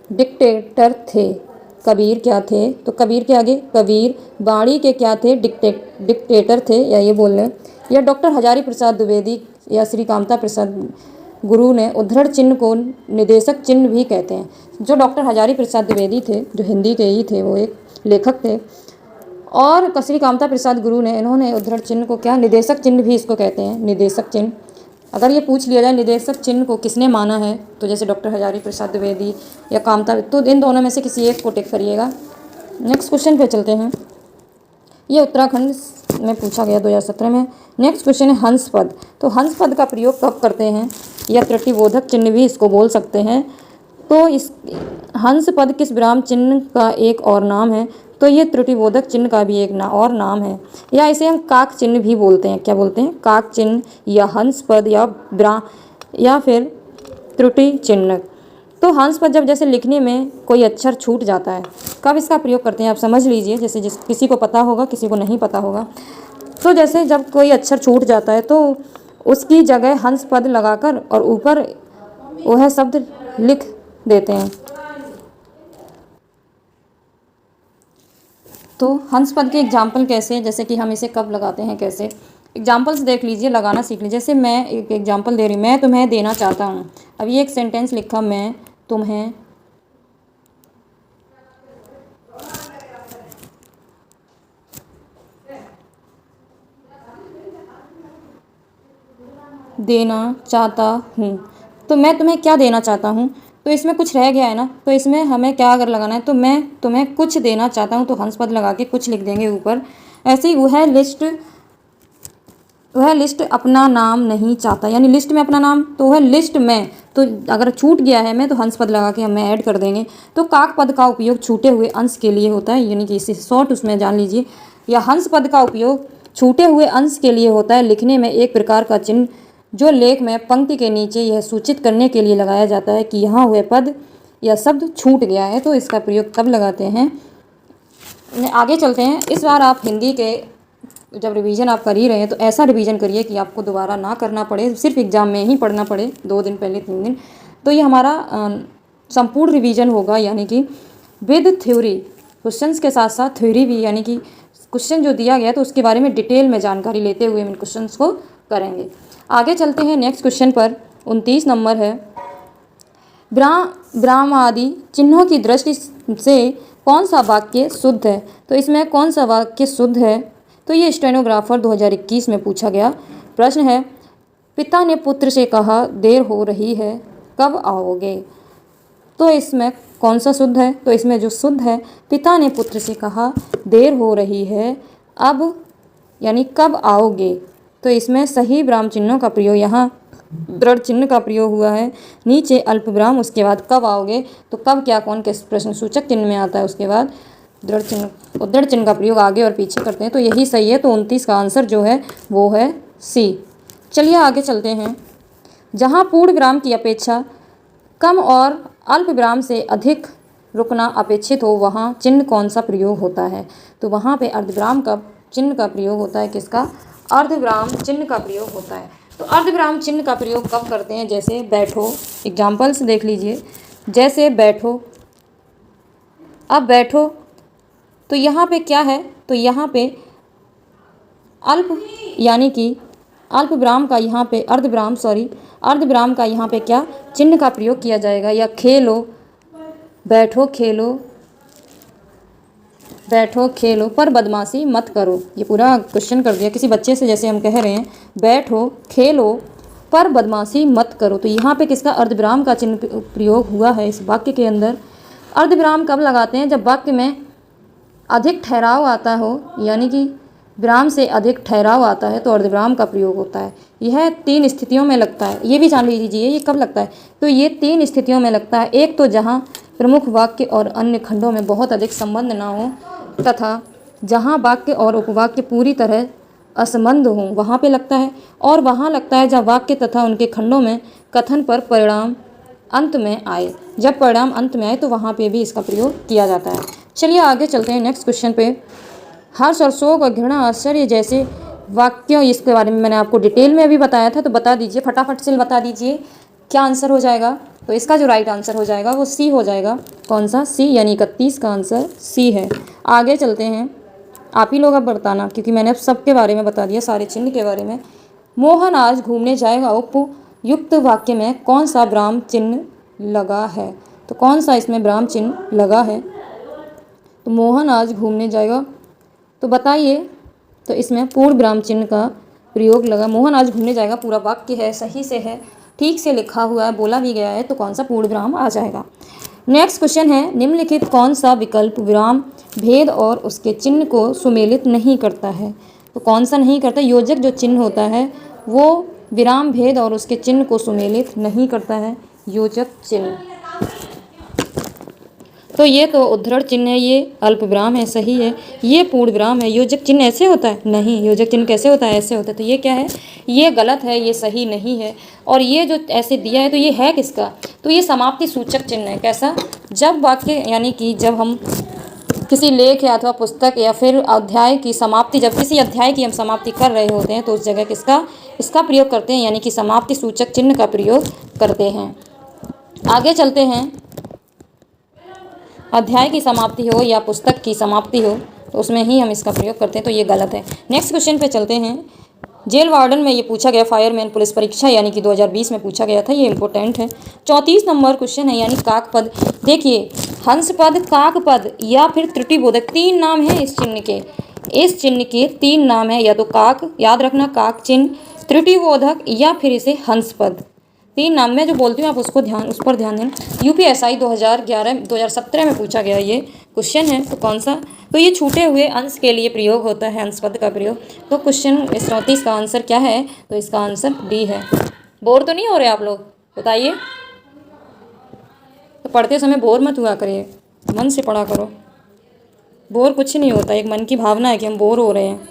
डिक्टेटर थे। कबीर क्या थे, तो कबीर के आगे कबीर बाड़ी के क्या थे, डिक्टेटर थे, या ये बोल लें। या डॉक्टर हजारी प्रसाद द्विवेदी या श्री कामता प्रसाद गुरु ने उद्धरण चिन्ह को निदेशक चिन्ह भी कहते हैं। जो डॉक्टर हजारी प्रसाद द्विवेदी थे, जो हिंदी के ही थे, वो एक लेखक थे, और श्री कामता प्रसाद गुरु ने, इन्होंने उद्धरण चिन्ह को क्या, निदेशक चिन्ह भी इसको कहते हैं, निदेशक चिन्ह। अगर ये पूछ लिया जाए निदेशक चिन्ह को किसने माना है, तो जैसे डॉक्टर हजारी प्रसाद द्विवेदी या कामता, तो इन दोनों में से किसी एक को टिक करिएगा। नेक्स्ट क्वेश्चन पे चलते हैं। ये उत्तराखंड में पूछा गया 2017 में। नेक्स्ट क्वेश्चन है हंस पद। तो हंस पद का प्रयोग कब करते हैं, या त्रुटिबोधक चिन्ह भी इसको बोल सकते हैं। तो इस हंस पद किस विराम चिन्ह का एक और नाम है, तो ये त्रुटिबोधक चिन्ह का भी एक और नाम है, या इसे हम काक चिन्ह भी बोलते हैं। क्या बोलते हैं, काक चिन्ह या हंस पद या फिर त्रुटि चिन्ह। तो हंस पद जब जैसे लिखने में कोई अक्षर छूट जाता है, कब इसका प्रयोग करते हैं आप समझ लीजिए। जैसे किसी को पता होगा, किसी को नहीं पता होगा। तो जैसे जब कोई अक्षर छूट जाता है तो उसकी जगह हंस पद लगाकर और ऊपर वह शब्द लिख देते हैं। तो हंस पद के एग्जाम्पल कैसे, जैसे कि हम इसे कब लगाते हैं, कैसे एग्जाम्पल्स देख लीजिए, लगाना सीख लीजिए। जैसे मैं एक एग्जाम्पल दे रही हूँ, मैं तुम्हें देना चाहता हूँ। अब ये एक सेंटेंस लिखा, मैं तुम्हें देना चाहता हूँ। तो मैं तुम्हें क्या देना चाहता हूँ, तो इसमें कुछ रह गया है ना, तो इसमें हमें क्या अगर लगाना है, तो मैं तुम्हें कुछ देना चाहता हूँ, तो हंस पद लगा के कुछ लिख देंगे ऊपर। ऐसे ही वह लिस्ट अपना नाम नहीं चाहता, यानी लिस्ट में अपना नाम, तो वह लिस्ट में, तो अगर छूट गया है मैं, तो हंस पद लगा के हम ऐड कर देंगे। तो काक पद का उपयोग छूटे हुए अंश के लिए होता है, यानी कि इसे शॉर्ट उसमें जान लीजिए। या हंस पद का उपयोग छूटे हुए अंश के लिए होता है, लिखने में एक प्रकार का चिन्ह जो लेख में पंक्ति के नीचे यह सूचित करने के लिए लगाया जाता है कि यहाँ हुए पद या शब्द छूट गया है, तो इसका प्रयोग तब लगाते हैं। आगे चलते हैं। इस बार आप हिंदी के जब रिवीजन आप कर ही रहे हैं, तो ऐसा रिवीजन करिए कि आपको दोबारा ना करना पड़े, सिर्फ एग्ज़ाम में ही पढ़ना पड़े 2 दिन पहले 3 दिन। तो ये हमारा संपूर्ण रिवीजन होगा, यानी कि विद थ्योरी, क्वेश्चंस के साथ साथ थ्योरी भी, यानी कि क्वेश्चन जो दिया गया तो उसके बारे में डिटेल में जानकारी लेते हुए इन क्वेश्चंस को करेंगे। आगे चलते हैं नेक्स्ट क्वेश्चन पर। 29 नंबर है, ब्राह्म आदि चिन्हों की दृष्टि से कौन सा वाक्य शुद्ध है? तो इसमें कौन सा वाक्य शुद्ध है? तो ये स्टेनोग्राफर 2021 में पूछा गया प्रश्न है। पिता ने पुत्र से कहा, देर हो रही है, कब आओगे? तो इसमें कौन सा शुद्ध है? तो इसमें जो शुद्ध है, पिता ने पुत्र से कहा, देर हो रही है, अब यानी कब आओगे। तो इसमें सही विराम चिन्हों का प्रयोग, यहाँ दृढ़ चिन्ह का प्रयोग हुआ है, नीचे अल्प विराम, उसके बाद कब आओगे। तो कब क्या कौन किस प्रश्न सूचक चिन्ह में आता है, उसके बाद दृढ़ चिन्ह का प्रयोग आगे और पीछे करते हैं, तो यही सही है। तो 29 का आंसर जो है वो है सी। चलिए आगे चलते हैं। जहाँ पूर्ण विराम की अपेक्षा कम और अल्प विराम से अधिक रुकना अपेक्षित हो, वहाँ चिन्ह कौन सा प्रयोग होता है? तो वहाँ पे अर्धविराम का चिन्ह का प्रयोग होता है। किसका? अर्धविराम चिन्ह का प्रयोग होता है। तो अर्धविराम चिन्ह का प्रयोग कब करते हैं? जैसे बैठो, एग्जाम्पल्स देख लीजिए। जैसे बैठो, अब बैठो, तो यहाँ पे क्या है? तो यहाँ पे अल्प, यानी कि अल्प विराम का यहाँ पे अर्धविराम का यहाँ पे क्या चिन्ह का प्रयोग किया जाएगा। या खेलो, बैठो खेलो, बैठो खेलो पर बदमाशी मत करो। ये पूरा क्वेश्चन कर दिया किसी बच्चे से, जैसे हम कह रहे हैं बैठो खेलो पर बदमाशी मत करो। तो यहाँ पे किसका अर्धविराम का चिन्ह प्रयोग हुआ है इस वाक्य के अंदर। अर्धविराम कब लगाते हैं? जब वाक्य में अधिक ठहराव आता हो, यानी कि विराम से अधिक ठहराव आता है, तो अर्धविराम का प्रयोग होता है। यह 3 स्थितियों में लगता है, ये भी जान लीजिए ये कब लगता है। तो ये 3 स्थितियों में लगता है। एक तो जहाँ प्रमुख वाक्य और अन्य खंडों में बहुत अधिक संबंध ना हो, तथा जहाँ वाक्य और उपवाक्य पूरी तरह असंबद्ध हों, वहाँ पे लगता है। और वहाँ लगता है जब वाक्य तथा उनके खंडों में कथन पर परिणाम अंत में आए। जब परिणाम अंत में आए तो वहाँ पे भी इसका प्रयोग किया जाता है। चलिए आगे चलते हैं नेक्स्ट क्वेश्चन पे। हर्ष और शोक और घृणा आश्चर्य जैसे वाक्यों, इसके बारे में मैंने आपको डिटेल में अभी बताया था, तो बता दीजिए, फटाफट से बता दीजिए क्या आंसर हो जाएगा। तो इसका जो राइट आंसर हो जाएगा वो सी हो जाएगा। कौन सा? सी, यानी 31 का आंसर सी है। आगे चलते हैं, आप ही लोग अब बताना, क्योंकि मैंने अब सबके बारे में बता दिया, सारे चिन्ह के बारे में। मोहन आज घूमने जाएगा, उपयुक्त वाक्य में कौन सा विराम चिन्ह लगा है? तो कौन सा इसमें विराम चिन्ह लगा है? तो मोहन आज घूमने जाएगा, तो बताइए। तो इसमें पूर्ण विराम चिन्ह का प्रयोग लगा। मोहन आज घूमने जाएगा पूरा वाक्य है, सही से है, ठीक से लिखा हुआ है, बोला भी गया है, तो कौन सा पूर्ण विराम आ जाएगा। नेक्स्ट क्वेश्चन है, निम्नलिखित कौन सा विकल्प विराम भेद और उसके चिन्ह को सुमेलित नहीं करता है? तो कौन सा नहीं करता? योजक जो चिन्ह होता है वो विराम भेद और उसके चिन्ह को सुमेलित नहीं करता है, योजक चिन्ह। तो ये तो उद्धरण चिन्ह है, ये अल्प विराम है, सही है। ये पूर्ण विराम है। योजक चिन्ह ऐसे होता है? नहीं, योजक चिन्ह कैसे होता है? ऐसे होता है। तो ये क्या है? ये गलत है, ये सही नहीं है। और ये जो ऐसे दिया है तो ये है किसका? तो ये समाप्ति सूचक चिन्ह है। कैसा? जब वाक्य, यानी कि जब हम किसी लेख या अथवा पुस्तक या फिर अध्याय की समाप्ति, जब किसी अध्याय की हम समाप्ति कर रहे होते हैं, तो उस जगह किसका इसका प्रयोग करते हैं, यानी कि समाप्ति सूचक चिन्ह का प्रयोग करते हैं। आगे चलते हैं। अध्याय की समाप्ति हो या पुस्तक की समाप्ति हो, तो उसमें ही हम इसका प्रयोग करते हैं, तो ये गलत है। नेक्स्ट क्वेश्चन पे चलते हैं। जेल वार्डन में ये पूछा गया, फायरमैन पुलिस परीक्षा यानी कि 2020 में पूछा गया था, ये इंपॉर्टेंट है। 34 नंबर क्वेश्चन है, यानी काक पद। देखिए, हंस पद, काक पद या फिर त्रुटिबोधक, 3 नाम है इस चिन्ह के। इस चिन्ह के 3 नाम है, या तो काक, याद रखना काक चिन्ह, त्रुटिबोधक या फिर इसे हंस पद। 3 नाम मैं जो बोलती हूँ आप उस पर ध्यान देना। यूपीएसआई 2017 में पूछा गया ये क्वेश्चन है। तो कौन सा, तो ये छूटे हुए अंश के लिए प्रयोग होता है, अंश पद का प्रयोग। तो क्वेश्चन 34 का आंसर क्या है, तो इसका आंसर डी है। बोर तो नहीं हो रहे आप लोग, बताइए। तो पढ़ते समय बोर मत हुआ करिए, मन से पढ़ा करो। बोर कुछ नहीं होता, एक मन की भावना है कि हम बोर हो रहे हैं।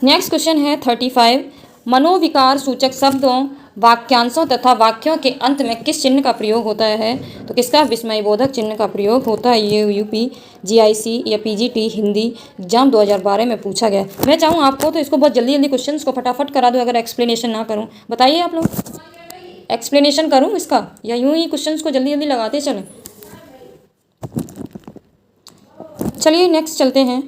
नेक्स्ट क्वेश्चन है 35। मनोविकार सूचक शब्दों, वाक्यांशों तथा वाक्यों के अंत में किस चिन्ह का प्रयोग होता है, तो किसका विस्मयबोधक चिन्ह का प्रयोग होता है। ये यूपी जीआईसी या पीजीटी हिंदी एग्जाम 2012 में पूछा गया। मैं चाहूँ आपको तो इसको बहुत जल्दी जल्दी क्वेश्चंस को फटाफट करा दूँ अगर एक्सप्लेनेशन ना करूँ। बताइए आप लोग, एक्सप्लेनेशन करूँ इसका या यूँ ही क्वेश्चंस को जल्दी जल्दी लगाते चलें। चलिए नेक्स्ट चलते हैं।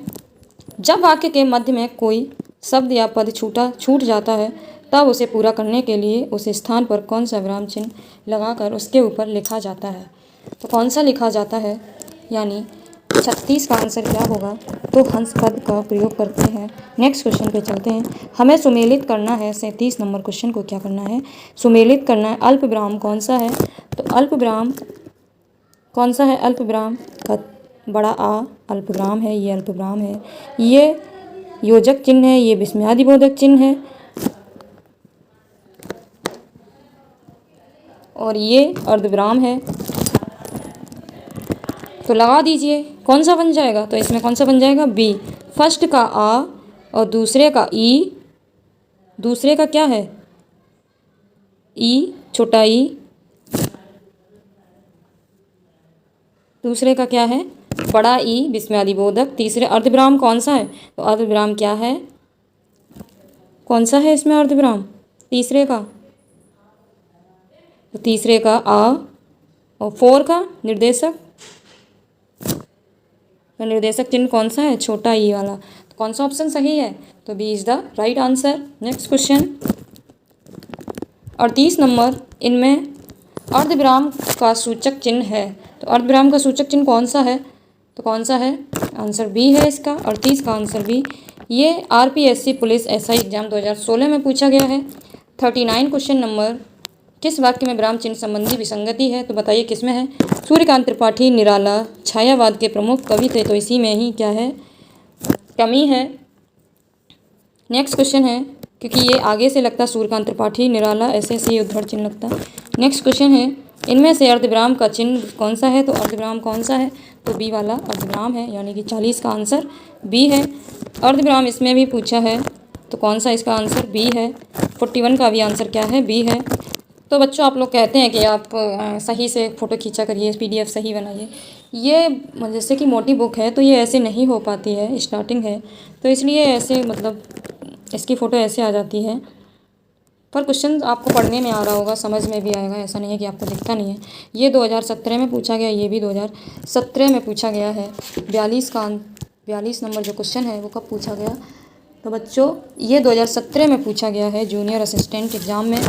जब वाक्य के मध्य में कोई शब्द या पद छूट जाता है तब उसे पूरा करने के लिए उस स्थान पर कौन सा विराम चिन्ह लगाकर उसके ऊपर लिखा जाता है। तो कौन सा लिखा जाता है, यानी 36 का आंसर क्या होगा, तो हंस पद का प्रयोग करते हैं। नेक्स्ट क्वेश्चन पे चलते हैं। हमें सुमेलित करना है 37 नंबर क्वेश्चन को। क्या करना है, सुमेलित करना है। अल्प विराम कौन सा है, तो अल्प विराम कौन सा है, अल्प विराम का बड़ा आ अल्प विराम है, ये अल्प विराम है, ये योजक चिन्ह है, ये विस्मयादिबोधक चिन्ह है, और ये अर्धविराम है। तो लगा दीजिए कौन सा बन जाएगा, तो इसमें कौन सा बन जाएगा, बी। फर्स्ट का आ और दूसरे का ई, दूसरे का क्या है, ई, छोटा ई, दूसरे का क्या है, बड़ा ई विस्मयादिबोधक। तीसरे अर्धविराम कौन सा है, तो अर्धविराम क्या है, कौन सा है इसमें अर्धविराम, तीसरे का, तो तीसरे का आ, और 4 का निर्देशक, तो निर्देशक चिन्ह कौन सा है, छोटा ई वाला। तो कौन सा ऑप्शन सही है, तो B is the right answer. Next question 38 number. इनमें अर्धविराम का सूचक चिन्ह है, तो अर्धविराम का सूचक चिन्ह कौन सा है, तो कौन सा है, आंसर बी है इसका। 38 का आंसर बी। ये आरपीएससी पुलिस एसआई एग्जाम 2016 में पूछा गया है। 39 क्वेश्चन नंबर। किस वाक्य में विराम चिन्ह संबंधी विसंगति है, तो बताइए किसमें है। सूर्यकांत त्रिपाठी निराला छायावाद के प्रमुख कवि थे, तो इसी में ही क्या है, कमी है। नेक्स्ट क्वेश्चन है, क्योंकि ये आगे से लगता सूर्यकांत त्रिपाठी निराला ऐसे ही उद्धरण चिन्ह लगता। नेक्स्ट क्वेश्चन है, इनमें से अर्धविराम का चिन्ह कौन सा है, तो अर्धविराम कौन सा है, तो बी वाला अर्धविराम है, यानी कि 40 का आंसर बी है। अर्धविराम इसमें भी पूछा है, तो कौन सा इसका आंसर बी है। 41 का भी आंसर क्या है, बी है। तो बच्चों आप लोग कहते हैं कि आप सही से फ़ोटो खींचा करिए, पीडीएफ सही बनाइए। ये जैसे कि मोटी बुक है तो ये ऐसे नहीं हो पाती है, स्टार्टिंग है तो इसलिए ऐसे मतलब इसकी फ़ोटो ऐसे आ जाती है। पर क्वेश्चन आपको पढ़ने में आ रहा होगा, समझ में भी आएगा, ऐसा नहीं है कि आपको दिखता नहीं है। ये 2017 में पूछा गया, ये भी 2017 में पूछा गया है। 42 नंबर जो क्वेश्चन है वो कब पूछा गया, तो बच्चों ये 2017 में पूछा गया है जूनियर असिस्टेंट एग्ज़ाम में।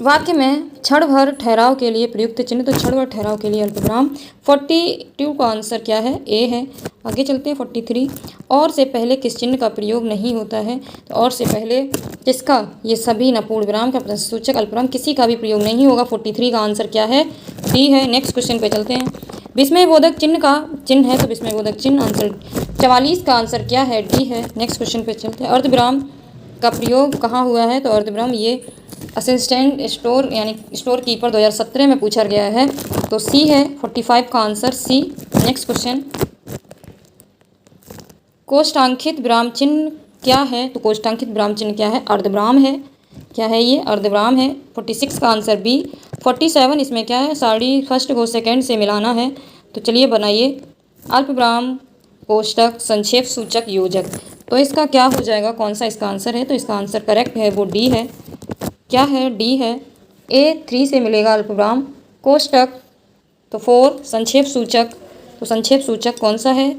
वाक्य में क्षण भर ठहराव के लिए प्रयुक्त चिन्ह, तो क्षण भर ठहराव के लिए अल्पविराम। 42 का आंसर क्या है, ए है। आगे चलते हैं 43। और से पहले किस चिन्ह का प्रयोग नहीं होता है, तो और से पहले किसका, ये सभी न पूर्ण विराम का प्रश्नसूचक अल्पविराम किसी का भी प्रयोग नहीं होगा। 43 का आंसर क्या है, डी है। नेक्स्ट क्वेश्चन पे चलते हैं। विस्मयबोधक चिन्ह का चिन्ह है, तो विस्मयबोधक चिन्ह आंसर 44 का आंसर क्या है, डी है। नेक्स्ट क्वेश्चन पे चलते हैं। अर्धविराम का प्रयोग कहाँ हुआ है, तो अर्धविराम ये असिस्टेंट स्टोर यानी स्टोर कीपर 2017 में पूछा गया है, तो सी है। 45 का आंसर सी। नेक्स्ट क्वेश्चन, कोष्टांकित विराम चिन्ह क्या है, तो कोष्टांकित विराम चिन्ह क्या है, अर्धविराम है। क्या है ये, अर्धविराम है। 46 का आंसर बी। 47 इसमें क्या है, साड़ी फर्स्ट को सेकंड से मिलाना है, तो चलिए बनाइए। अल्पविराम कोष्टक संक्षेप सूचक योजक, तो इसका क्या हो जाएगा, कौन सा इसका आंसर है, तो इसका आंसर करेक्ट है वो डी है। क्या है, डी है। ए 3 से मिलेगा अल्पविराम, कोष्टक तो 4, संक्षेप सूचक तो संक्षेप सूचक कौन सा है,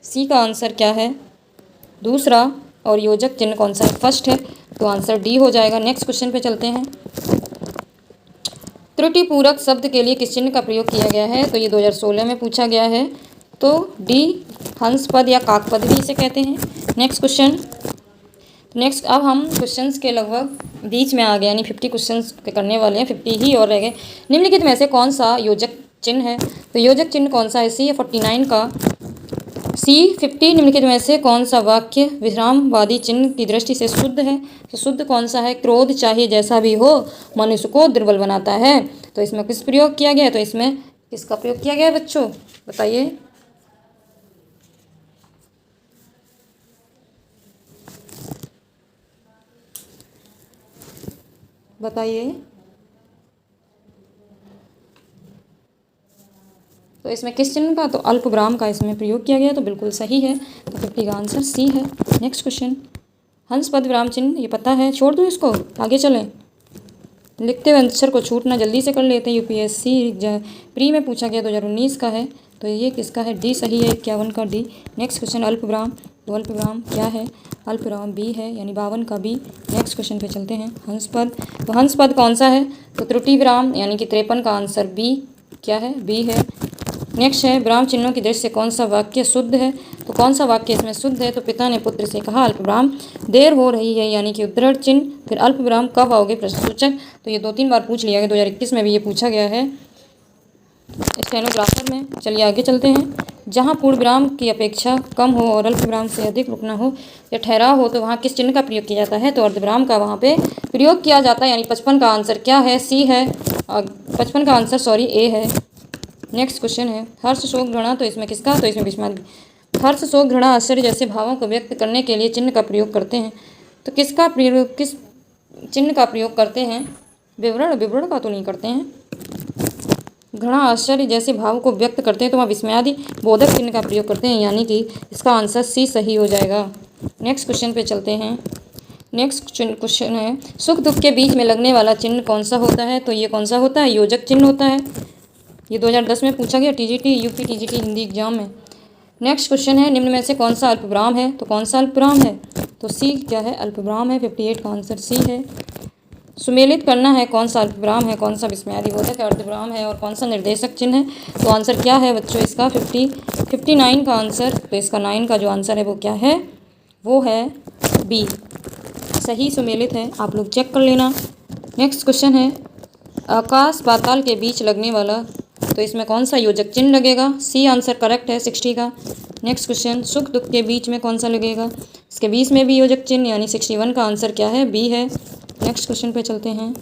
सी का आंसर क्या है, दूसरा, और योजक चिन्ह कौन सा है, फर्स्ट है, तो आंसर डी हो जाएगा। नेक्स्ट क्वेश्चन पे चलते हैं। त्रुटिपूरक शब्द के लिए किस चिन्ह का प्रयोग किया गया है, तो ये 2016 में पूछा गया है, तो डी हंस पद या काकपद भी इसे कहते हैं। Next question. नेक्स्ट अब हम क्वेश्चंस के लगभग बीच में आ गया, यानी 50 क्वेश्चन करने वाले हैं, 50 ही और रह गए। निम्नलिखित में से कौन सा योजक चिन्ह है? तो योजक चिन्ह कौन सा है? सी है 49 का सी 50। निम्नलिखित में से कौन सा वाक्य विरामवादी चिन्ह की दृष्टि से शुद्ध है? तो शुद्ध कौन सा है? क्रोध चाहे जैसा भी हो मनुष्य को दुर्बल बनाता है। तो इसमें किस प्रयोग किया गया है? तो इसमें किसका प्रयोग किया गया है बच्चों, बताइए। बताइए। तो इसमें किस चिन्ह का? तो अल्पविराम का इसमें प्रयोग किया गया, तो बिल्कुल सही है। तो 50 का आंसर सी है। नेक्स्ट क्वेश्चन, हंस पद विराम चिन्ह, ये पता है, छोड़ दूँ इसको, आगे चलें। लिखते हुए आंसर को छूटना, जल्दी से कर लेते हैं। यूपीएससी प्री में पूछा गया 2019 का है, तो ये किसका है? डी सही है, 51 का डी। नेक्स्ट क्वेश्चन, अल्पविराम, तो अल्पविराम क्या है? अल्पविराम बी है, यानी 52 का बी। नेक्स्ट क्वेश्चन पे चलते हैं। हंस पद, तो हंस पद कौन सा है? तो त्रुटि विराम, यानी कि 53 का आंसर बी क्या है? बी है। नेक्स्ट है, विराम चिन्हों की दृष्टि से कौन सा वाक्य शुद्ध है? तो कौन सा वाक्य इसमें शुद्ध है? तो पिता ने पुत्र से कहा अल्पविराम देर हो रही है, यानी कि उद्धरण चिन्ह। फिर अल्पविराम कब आओगे? प्रश्नसूचक। तो ये 2-3 बार पूछ लिया गया, 2021 में भी ये पूछा गया है स्टेनोग्राफर में। चलिए आगे चलते हैं। जहाँ पूर्ण विराम की अपेक्षा कम हो और अल्पविराम से अधिक रुकना हो या ठहराव हो, तो वहाँ किस चिन्ह का प्रयोग किया जाता है? तो अर्धविराम का वहाँ पे प्रयोग किया जाता है, यानी 55 का आंसर क्या है? सी है। 55 का आंसर सॉरी ए है। नेक्स्ट क्वेश्चन है, हर्ष शोक घृणा, तो इसमें किसका? तो इसमें विस्मय। हर्ष शोक घृणा आश्चर्य जैसे भावों को व्यक्त करने के लिए चिन्ह का प्रयोग करते हैं, तो किसका प्रयोग, किस चिन्ह का प्रयोग करते हैं? विवरण का तो नहीं करते हैं। घृणा आश्चर्य जैसे भाव को व्यक्त करते हैं, तो वहाँ विस्मयादि बोधक चिन्ह का प्रयोग करते हैं, यानी कि इसका आंसर सी सही हो जाएगा। नेक्स्ट क्वेश्चन पे चलते हैं। नेक्स्ट क्वेश्चन है, सुख दुख के बीच में लगने वाला चिन्ह कौन सा होता है? तो ये कौन सा होता है? योजक चिन्ह होता है। ये 2010 में पूछा गया TGT UP TGT Hindi exam में। नेक्स्ट क्वेश्चन है, निम्न में से कौन सा अल्पविराम है? तो कौन सा अल्पविराम है? तो सी क्या है? अल्पविराम है, 58 का आंसर सी है। सुमेलित करना है, कौन सा अल्पविराम है, कौन सा विस्मयादि बोधक है, अर्धविराम है, और कौन सा निर्देशक चिन्ह है? तो आंसर क्या है बच्चों इसका? 59 का आंसर। तो इसका 9 का जो आंसर है वो क्या है? वो है बी, सही सुमेलित है, आप लोग चेक कर लेना। नेक्स्ट क्वेश्चन है, आकाश पाताल के बीच लगने वाला, तो इसमें कौन सा योजक चिन्ह लगेगा? सी आंसर करेक्ट है, 60 का। नेक्स्ट क्वेश्चन, सुख दुख के बीच में कौन सा लगेगा? इसके बीच में भी योजक चिन्ह, यानी 61 का आंसर क्या है? बी है। नेक्स्ट क्वेश्चन पे चलते हैं।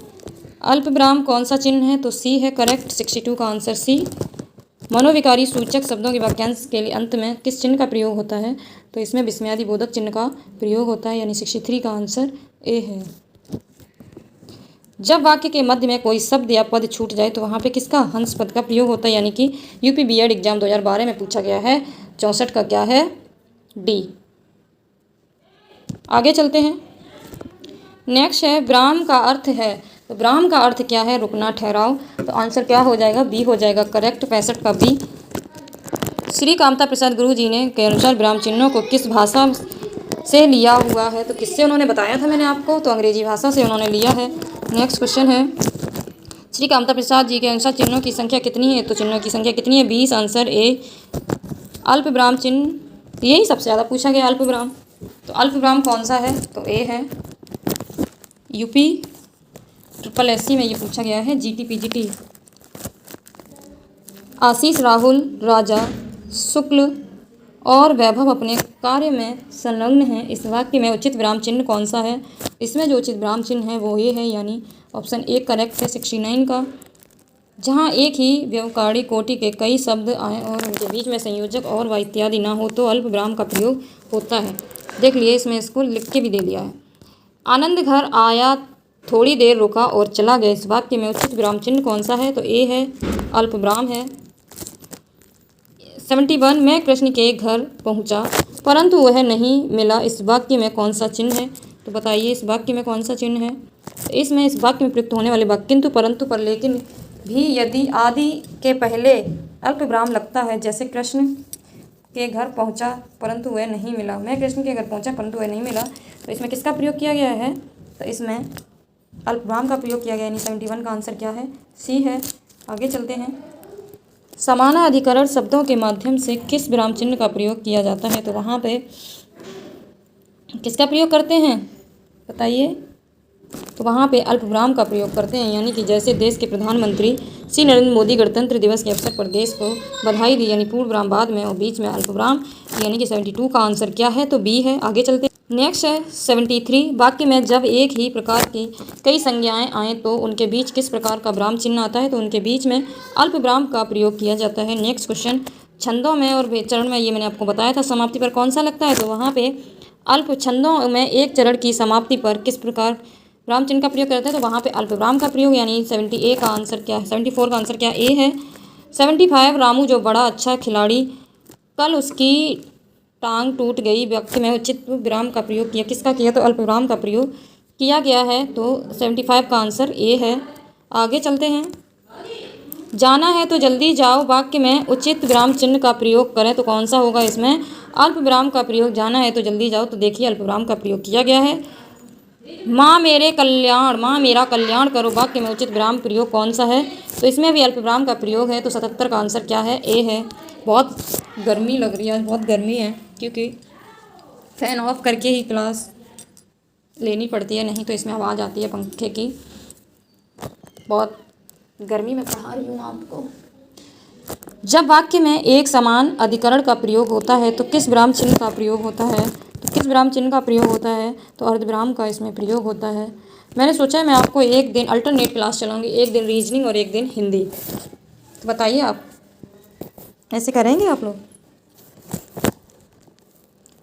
अल्पविराम कौन सा चिन्ह है? तो सी है करेक्ट, 62 का आंसर सी। मनोविकारी सूचक शब्दों के वाक्यांश के लिए अंत में किस चिन्ह का प्रयोग होता है? तो इसमें विस्मयादि बोधक चिन्ह का प्रयोग होता है, यानी 63 का आंसर ए है। जब वाक्य के मध्य में कोई शब्द या पद छूट जाए, तो वहाँ पे किसका? हंस पद का प्रयोग होता है, यानी कि यूपी बीएड एग्जाम 2012 में पूछा गया है। 64 का क्या है? डी। आगे चलते हैं। नेक्स्ट है, विराम का अर्थ है, तो विराम का अर्थ क्या है? रुकना, ठहराव। तो आंसर क्या हो जाएगा? बी हो जाएगा करेक्ट, 65 का बी। श्री कामता प्रसाद गुरु जी ने के अनुसार विराम चिन्हों को किस भाषा से लिया हुआ है? तो किससे उन्होंने बताया था मैंने आपको? तो अंग्रेजी भाषा से उन्होंने लिया है। नेक्स्ट क्वेश्चन है, श्री कामता प्रसाद जी के अनुसार चिन्हों की संख्या कितनी है? तो चिन्हों की संख्या कितनी है? 20, आंसर ए। अल्पविराम चिन्ह, यही सबसे ज़्यादा पूछा गया अल्पविराम। तो अल्पविराम कौन सा है? तो ए है। यूपी SSC में ये पूछा गया है, GT PGT। आशीष, राहुल, राजा, शुक्ल और वैभव अपने कार्य में संलग्न हैं, इस वाक्य में उचित विराम चिन्ह कौन सा है? इसमें जो उचित विराम चिन्ह है वो ये है, यानी ऑप्शन ए करेक्ट है, 69 का। जहाँ एक ही व्यवहारिक कोटि के कई शब्द आए और उनके बीच में संयोजक और व इत्यादि ना हो, तो अल्प विराम का प्रयोग होता है। देख लिए, इसमें इसको लिख के भी दे दिया है। आनंद घर आया, थोड़ी देर रुका और चला गया, इस वाक्य में उचित विराम चिन्ह कौन सा है? तो ए है, अल्प विराम है। 71, मैं कृष्ण के घर पहुंचा परंतु वह नहीं मिला, इस वाक्य में कौन सा चिन्ह है? तो बताइए इस वाक्य में कौन सा चिन्ह है? तो इसमें इस वाक्य में प्रयुक्त होने वाले वाक्य किंतु, परंतु, पर, लेकिन भी, यदि आदि के पहले अल्प विराम लगता है, जैसे कृष्ण के घर पहुंचा परंतु वह नहीं मिला, मैं कृष्ण के घर पहुंचा परंतु वह नहीं मिला, तो इसमें किसका प्रयोग किया गया है? तो इसमें अल्प विराम का प्रयोग किया गया, यानी 71 का आंसर क्या है? सी है। आगे चलते हैं। समानाधिकरण शब्दों के माध्यम से किस विराम चिन्ह का प्रयोग किया जाता है? तो वहाँ पे किसका प्रयोग करते हैं? बताइए। तो वहाँ पे अल्पविराम का प्रयोग करते हैं, यानी कि जैसे देश के प्रधानमंत्री श्री नरेंद्र मोदी गणतंत्र दिवस के अवसर पर देश को बधाई दी, यानी पूर्ण विराम बाद में और बीच में अल्पविराम, यानी कि 72 का आंसर क्या है, तो बी है। आगे चलते हैं। नेक्स्ट है 73। वाक्य में जब एक ही प्रकार की कई संज्ञाएं आएँ तो उनके बीच किस प्रकार का विराम चिन्ह आता है, तो उनके बीच में अल्पविराम का प्रयोग किया जाता है। नेक्स्ट क्वेश्चन, छंदों में और चरण में, ये मैंने आपको बताया था समाप्ति पर कौन सा लगता है, तो वहाँ पे अल्प छंदों में एक चरण की समाप्ति पर किस प्रकार विराम चिन्ह का प्रयोग करते हैं, तो वहाँ पे अल्पविराम का प्रयोग, यानी 78 का आंसर क्या है, 74 का आंसर क्या ए है। 75, रामू जो बड़ा अच्छा खिलाड़ी, कल उसकी टांग टूट गई। वाक्य में उचित विराम का प्रयोग किया, किसका किया, तो अल्पविराम का प्रयोग किया गया है, तो 75 का आंसर ए है। आगे चलते हैं। जाना है तो जल्दी जाओ, वाक्य में उचित विराम चिन्ह का प्रयोग करें, तो कौन सा होगा, इसमें अल्प विराम का प्रयोग। जाना है तो जल्दी जाओ, तो देखिए अल्प विराम का प्रयोग किया गया है। माँ मेरे कल्याण, माँ मेरा कल्याण करो, वाक्य में उचित विराम प्रयोग कौन सा है, तो इसमें भी अल्प विराम का प्रयोग है, तो 77 का आंसर क्या है, ए है। बहुत गर्मी लग रही है, बहुत गर्मी है, क्योंकि फ़ैन ऑफ करके ही क्लास लेनी पड़ती है, नहीं तो इसमें आवाज़ आती है पंखे की। बहुत गर्मी में पढ़ा रही हूँ आपको। जब वाक्य में एक समान अधिकरण का प्रयोग होता है तो किस विराम चिन्ह का प्रयोग होता है, तो किस विराम चिन्ह का प्रयोग होता है, तो अर्धविराम का इसमें प्रयोग होता है। मैंने सोचा है मैं आपको एक दिन अल्टरनेट क्लास चलाऊंगी, एक दिन रीजनिंग और एक दिन हिंदी, तो बताइए आप ऐसे करेंगे आप लोग।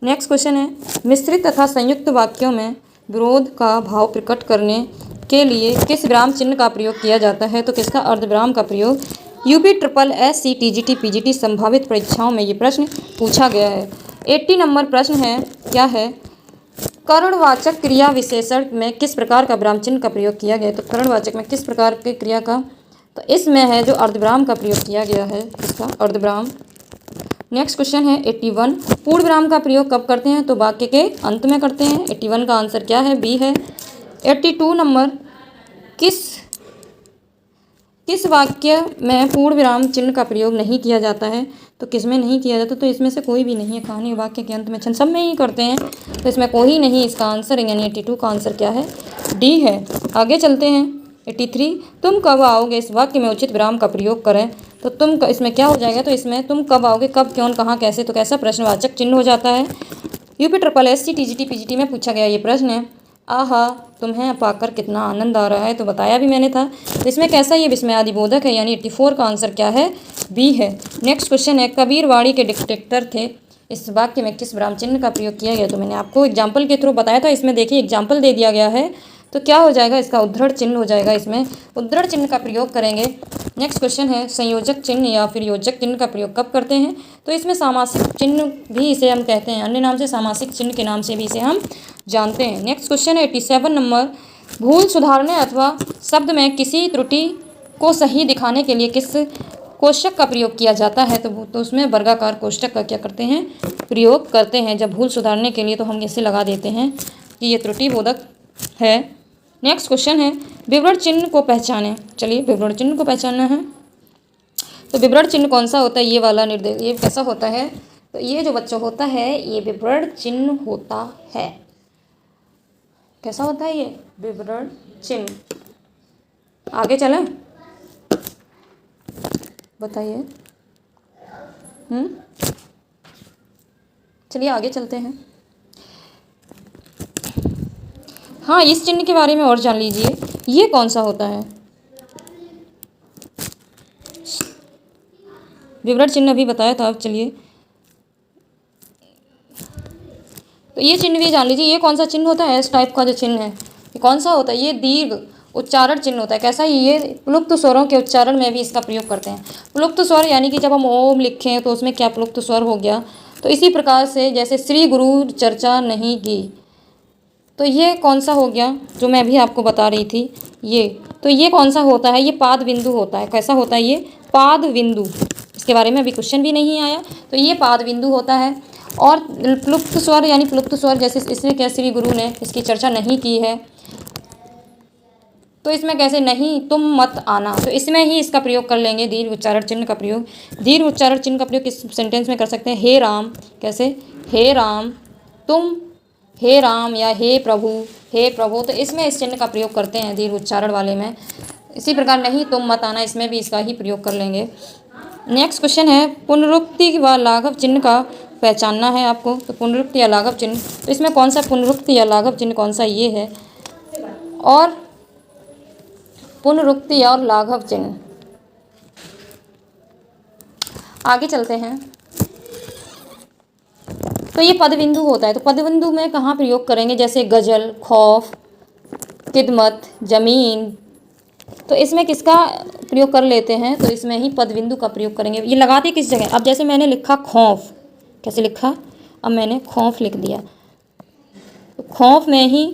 नेक्स्ट क्वेश्चन है, मिश्रित तथा संयुक्त वाक्यों में विरोध का भाव प्रकट करने के लिए किस विराम चिन्ह का प्रयोग किया जाता है, तो किसका, अर्धविराम का प्रयोग। UP triple SC TGT PGT संभावित परीक्षाओं में ये प्रश्न पूछा गया है। 80 नंबर प्रश्न है, क्या है, कर्णवाचक क्रिया विशेषण में किस प्रकार का विराम चिन्ह का प्रयोग किया गया है, तो कर्णवाचक में किस प्रकार की क्रिया का, तो इसमें है जो अर्धविराम का प्रयोग किया गया है, इसका अर्धविराम। नेक्स्ट क्वेश्चन है 81, पूर्ण विराम का प्रयोग कब करते हैं, तो वाक्य के अंत में करते हैं। 81 का आंसर क्या है, बी है। 82 नंबर, किस वाक्य में पूर्ण विराम चिन्ह का प्रयोग नहीं किया जाता है, तो किस में नहीं किया जाता, तो इसमें से कोई भी नहीं है। कहानी वाक्य के अंत में, छंद सब में ही करते हैं, तो इसमें कोई नहीं इसका आंसर है, यानी 82 का आंसर क्या है, डी है। आगे चलते हैं 83, तुम कब आओगे, इस वाक्य में उचित विराम का प्रयोग करें, तो तुम इसमें क्या हो जाएगा, तो इसमें तुम कब आओगे, कब, क्यों, कहाँ, कैसे, तो कैसा प्रश्नवाचक चिन्ह हो जाता है। UP triple SC TGT PGT में पूछा गया ये प्रश्न है। आहा तुम्हें पाकर कितना आनंद आ रहा है, तो बताया भी मैंने था, तो इसमें कैसा ये विस्मयादिबोधक है, यानी 84 का आंसर क्या है, बी है। नेक्स्ट क्वेश्चन है, कबीरवाड़ी के डिक्टेटर थे, इस वाक्य में किस विराम चिन्ह का प्रयोग किया गया, तो मैंने आपको एग्जाम्पल के थ्रू बताया था, इसमें देखिए एग्जाम्पल दे दिया गया है, तो क्या हो जाएगा, इसका उद्धृत चिन्ह हो जाएगा, इसमें उद्धृत चिन्ह का प्रयोग करेंगे। नेक्स्ट क्वेश्चन है, संयोजक चिन्ह या फिर योजक चिन्ह का प्रयोग कब करते हैं, तो इसमें सामासिक चिन्ह भी इसे हम कहते हैं, अन्य नाम से सामासिक चिन्ह के नाम से भी इसे हम जानते हैं। नेक्स्ट क्वेश्चन है 87 नंबर, भूल सुधारने अथवा शब्द में किसी त्रुटि को सही दिखाने के लिए किस कोष्ठक का प्रयोग किया जाता है, तो उसमें वर्गाकार कोष्ठक का क्या करते हैं, प्रयोग करते हैं। जब भूल सुधारने के लिए तो हम इसे लगा देते हैं कि ये त्रुटि बोधक है। नेक्स्ट क्वेश्चन है, विवरण चिन्ह को पहचानें। चलिए विवरण चिन्ह को पहचानना है, तो विवरण चिन्ह कौन सा होता है, ये वाला निर्देश, ये कैसा होता है, तो ये जो बच्चों होता है ये विवरण चिन्ह होता है। कैसा होता है ये विवरण चिन्ह। आगे चलें, बताइए। चलिए आगे चलते हैं। हाँ, इस चिन्ह के बारे में और जान लीजिए, ये कौन सा होता है, विवरण चिन्ह अभी बताया था। अब चलिए, तो ये चिन्ह भी जान लीजिए, ये कौन सा चिन्ह होता है, इस टाइप का जो चिन्ह है ये कौन सा होता है, ये दीर्घ उच्चारण चिन्ह होता है। कैसा, ये प्लुप्त स्वरों के उच्चारण में भी इसका प्रयोग करते हैं। प्लुप्त स्वर यानी कि जब हम ओम लिखें तो उसमें क्या प्लुप्त स्वर हो गया, तो इसी प्रकार से जैसे श्री गुरु चर्चा नहीं की, तो ये कौन सा हो गया, जो मैं अभी आपको बता रही थी ये, तो ये कौन सा होता है, ये पाद बिंदु होता है। कैसा होता है, ये पाद बिंदु, इसके बारे में अभी क्वेश्चन भी नहीं आया, तो ये पाद बिंदु होता है। और प्लुप्त स्वर यानी प्लुप्त स्वर, जैसे इसने क्या, श्री गुरु ने इसकी चर्चा नहीं की है, तो इसमें कैसे, नहीं तुम मत आना, तो इसमें ही इसका प्रयोग कर लेंगे, दीर्घ उच्चारण चिन्ह का प्रयोग। दीर्घ उच्चारण चिन्ह का प्रयोग किस सेंटेंस में कर सकते हैं, हे राम, कैसे, हे राम तुम, हे राम या हे प्रभु, हे प्रभु, तो इसमें इस चिन्ह का प्रयोग करते हैं दीर्घ उच्चारण वाले में। इसी प्रकार नहीं तुम मत आना, इसमें भी इसका ही प्रयोग कर लेंगे। नेक्स्ट क्वेश्चन है पुनरुक्ति व लाघव चिन्ह का पहचानना है आपको। तो पुनरुक्ति या लाघव चिन्ह, तो इसमें कौन सा पुनरुक्ति या लाघव चिन्ह कौन सा ये है, और पुनरुक्ति और लाघव चिन्ह। आगे चलते हैं। तो ये पदबिंदु होता है, तो पदबिंदु में कहाँ प्रयोग करेंगे, जैसे गजल, खौफ, किदमत, जमीन, तो इसमें किसका प्रयोग कर लेते हैं, तो इसमें ही पदबिंदु का प्रयोग करेंगे। ये लगाते किस जगह, अब जैसे मैंने लिखा खौफ, कैसे लिखा, अब मैंने खौफ लिख दिया, तो खौफ में ही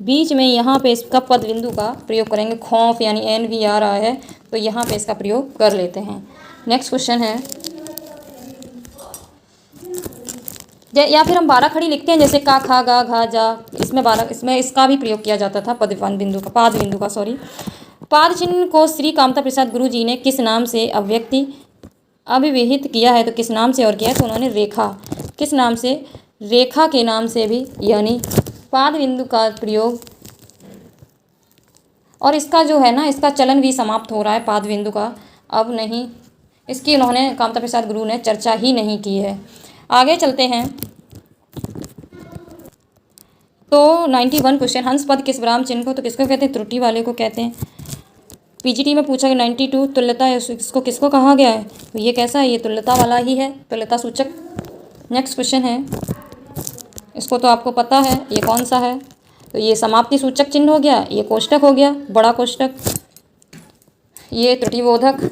बीच में यहाँ पे इसका पदबिंदु का प्रयोग करेंगे। खौफ यानी NV आ रहा है, तो यहाँ पे इसका प्रयोग कर लेते हैं। नेक्स्ट क्वेश्चन है, या फिर हम 12 खड़ी लिखते हैं, जैसे का, खा, गा, घा, जा, इसमें 12, इसमें इसका भी प्रयोग किया जाता था पाद बिंदु का सॉरी। पाद चिन्ह को श्री कामता प्रसाद गुरु जी ने किस नाम से अभिविहित किया है, तो किस नाम से और किया है, तो उन्होंने रेखा, किस नाम से, रेखा के नाम से भी, यानी पाद बिंदु का प्रयोग। और इसका जो है ना, इसका चलन भी समाप्त हो रहा है पाद बिंदु का, अब नहीं, इसकी उन्होंने कामता प्रसाद गुरु ने चर्चा ही नहीं की है। आगे चलते हैं। तो 91 क्वेश्चन, हंस पद किस विराम चिन्ह को, तो किसको कहते हैं, त्रुटि वाले को कहते हैं। PGT में पूछा गया 92 तुल्यता है, इसको किसको कहा गया है, तो ये कैसा है, ये तुल्यता वाला ही है, तुल्यता सूचक। नेक्स्ट क्वेश्चन है, इसको तो आपको पता है, ये कौन सा है, तो ये समाप्ति सूचक चिन्ह हो गया, ये कोष्टक हो गया, बड़ा कोष्टक, ये त्रुटिबोधक।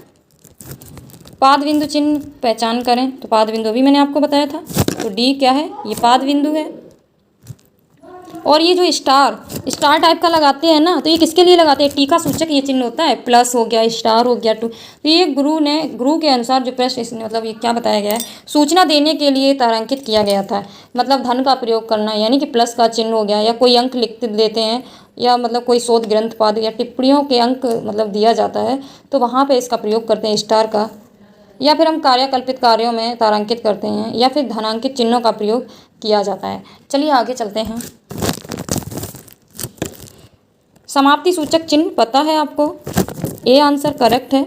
पाद बिंदु चिन्ह पहचान करें, तो पाद बिंदु अभी मैंने आपको बताया था, तो D क्या है, ये पाद बिंदु है। और ये जो स्टार टाइप का लगाते हैं ना, तो ये किसके लिए लगाते हैं, टीका सूचक ये चिन्ह होता है, प्लस हो गया, स्टार हो गया, टू, तो ये गुरु के अनुसार जो प्रश्न, मतलब ये क्या बताया गया है, सूचना देने के लिए तारांकित किया गया था, मतलब धन का प्रयोग करना, यानी कि प्लस का चिन्ह हो गया, या कोई अंक लिख देते हैं, या मतलब कोई शोध ग्रंथ पाद या टिप्पणियों के अंक मतलब दिया जाता है, तो वहाँ पर इसका प्रयोग करते हैं स्टार का। या फिर हम कार्यकल्पित कार्यों में तारांकित करते हैं, या फिर धनांकित चिन्हों का प्रयोग किया जाता है। चलिए आगे चलते हैं। समाप्ति सूचक चिन्ह पता है आपको, A आंसर करेक्ट है।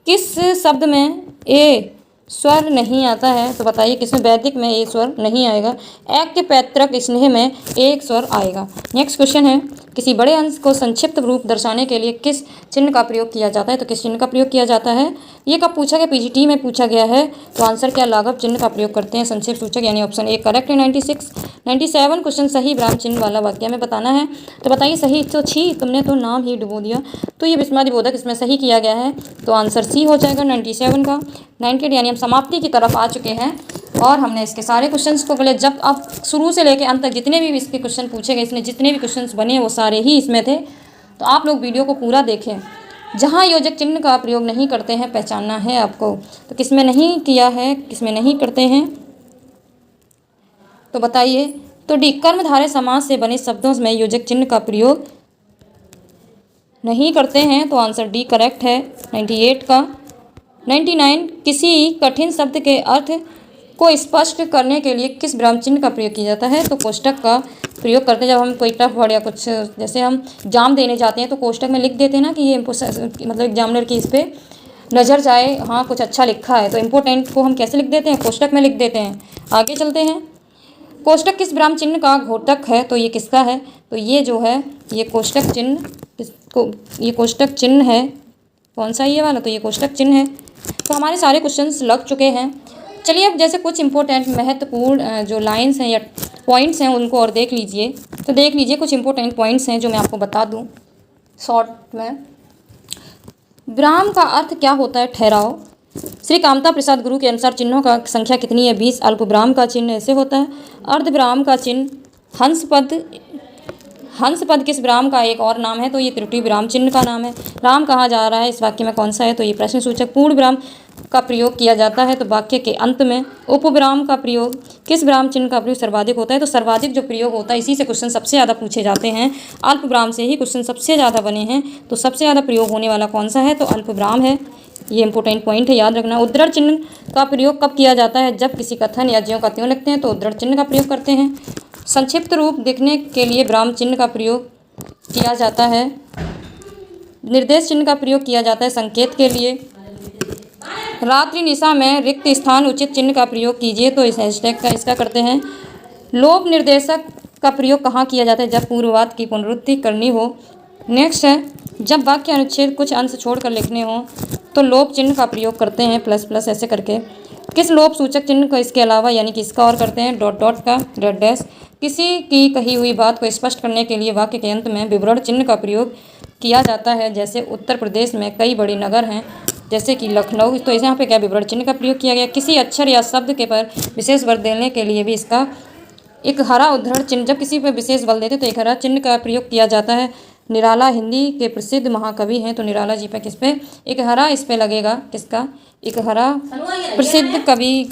किस शब्द में A स्वर नहीं आता है, तो बताइए किसमें, वैदिक में A स्वर नहीं आएगा, ऐक्य पैतृक स्नेह में एक स्वर आएगा। नेक्स्ट क्वेश्चन है, किसी बड़े अंश को संक्षिप्त रूप दर्शाने के लिए किस चिन्ह का प्रयोग किया जाता है, तो किस चिन्ह का प्रयोग किया जाता है, ये कब पूछा गया, PGT में पूछा गया है, तो आंसर क्या, लाघव चिन्ह का प्रयोग करते हैं, संक्षिप्त सूचक, यानी ऑप्शन A करेक्ट है। 97 क्वेश्चन, सही विराम चिन्ह वाला वाक्य में बताना है, तो बताइए सही, तो छी तुमने तो नाम ही डुबो दिया, तो ये विस्मयादिबोधक इसमें सही किया गया है, तो आंसर C हो जाएगा 97 का। 98 यानी हम समाप्ति की तरफ आ चुके हैं, और हमने इसके सारे क्वेश्चंस को पहले, जब आप शुरू से लेकर अंत तक जितने भी इसके क्वेश्चन पूछे गए, इसमें जितने भी क्वेश्चंस बने वो सारे ही इसमें थे, तो आप लोग वीडियो को पूरा देखें। जहाँ योजक चिन्ह का प्रयोग नहीं करते हैं पहचानना है आपको, तो किसमें नहीं किया है, किसमें नहीं करते हैं, तो बताइए, तो D कर्मधारय समास से बने शब्दों में योजक चिन्ह का प्रयोग नहीं करते हैं, तो आंसर D करेक्ट है 98 का। 99 किसी कठिन शब्द के अर्थ को स्पष्ट करने के लिए किस विराम चिन्ह का प्रयोग किया जाता है, तो कोष्टक का प्रयोग करते हैं। जब हम कोई टफ वर्ड या कुछ, जैसे हम एग्जाम देने जाते हैं तो कोष्टक में लिख देते हैं ना, कि ये मतलब एग्जामिनर की इस पर नज़र जाए, हाँ कुछ अच्छा लिखा है, तो इम्पोर्टेंट को हम कैसे लिख देते हैं, कोष्टक में लिख देते हैं। आगे चलते हैं, कोष्टक किस विराम चिन्ह का घोटक है, तो ये किसका है, तो ये जो है ये कोष्टक चिन्ह, ये कोष्टक चिन्ह है, कौन सा ये वाला, तो ये कोष्टक चिन्ह है। तो हमारे सारे क्वेश्चंस लग चुके हैं। चलिए अब जैसे कुछ इंपॉर्टेंट महत्वपूर्ण जो लाइंस हैं या पॉइंट्स हैं उनको और देख लीजिए। तो देख लीजिए कुछ इंपॉर्टेंट पॉइंट्स हैं जो मैं आपको बता दूं शॉर्ट में। विराम का अर्थ क्या होता है, ठहराव। श्री कामता प्रसाद गुरु के अनुसार चिन्हों का संख्या कितनी है, 20। अल्प विराम का चिन्ह ऐसे होता है। अर्ध विराम का चिन्ह हंस पद किस विराम का एक और नाम है, तो ये त्रुटि विराम चिन्ह का नाम है। राम कहा जा रहा है इस वाक्य में कौन सा है, तो ये प्रश्न सूचक। पूर्ण विराम का प्रयोग किया जाता है तो वाक्य के अंत में। उपविराम का प्रयोग, किस विराम चिन्ह का प्रयोग सर्वाधिक होता है, तो सर्वाधिक जो प्रयोग होता है इसी से क्वेश्चन सबसे ज़्यादा पूछे जाते हैं। अल्प विराम से ही क्वेश्चन सबसे ज़्यादा बने हैं, तो सबसे ज़्यादा प्रयोग होने वाला कौन सा है, तो अल्प विराम है। ये इंपॉर्टेंट पॉइंट है, याद रखना। उद्धरण चिन्ह का प्रयोग कब किया जाता है, जब किसी कथन या ज्यों का त्यों लिखते हैं तो उद्धरण चिन्ह का प्रयोग करते हैं। संक्षिप्त रूप देखने के लिए विराम चिन्ह का प्रयोग किया जाता है। निर्देश चिन्ह का प्रयोग किया जाता है संकेत के लिए। रात्रि निशा में रिक्त स्थान उचित चिन्ह का प्रयोग कीजिए, तो इस हैशटैग का इसका करते हैं। लोप निर्देशक का प्रयोग कहाँ किया जाता है, जब पूर्ववाद की पुनरुक्ति करनी हो। नेक्स्ट है, जब वाक्य अनुच्छेद कुछ अंश छोड़कर लिखने हो तो लोप चिन्ह का प्रयोग करते हैं, प्लस प्लस ऐसे करके। किस लोप सूचक चिन्ह को इसके अलावा यानी कि इसका और करते हैं, डॉट डॉट का, डैश डैश। किसी की कही हुई बात को स्पष्ट करने के लिए वाक्य के अंत में विवरण चिन्ह का प्रयोग किया जाता है। जैसे उत्तर प्रदेश में कई बड़े नगर हैं, जैसे कि लखनऊ, तो यहाँ पे क्या विवरण चिन्ह का प्रयोग किया गया। किसी अक्षर या शब्द के पर विशेष बल देने के लिए भी इसका एक हरा उद्धरण चिन्ह, जब किसी पर विशेष बल देते तो एक हरा चिन्ह का प्रयोग किया जाता है। निराला हिंदी के प्रसिद्ध महाकवि हैं, तो निराला जी पे किस पे एक हरा इस पे लगेगा, किसका, एक हरा प्रसिद्ध कवि।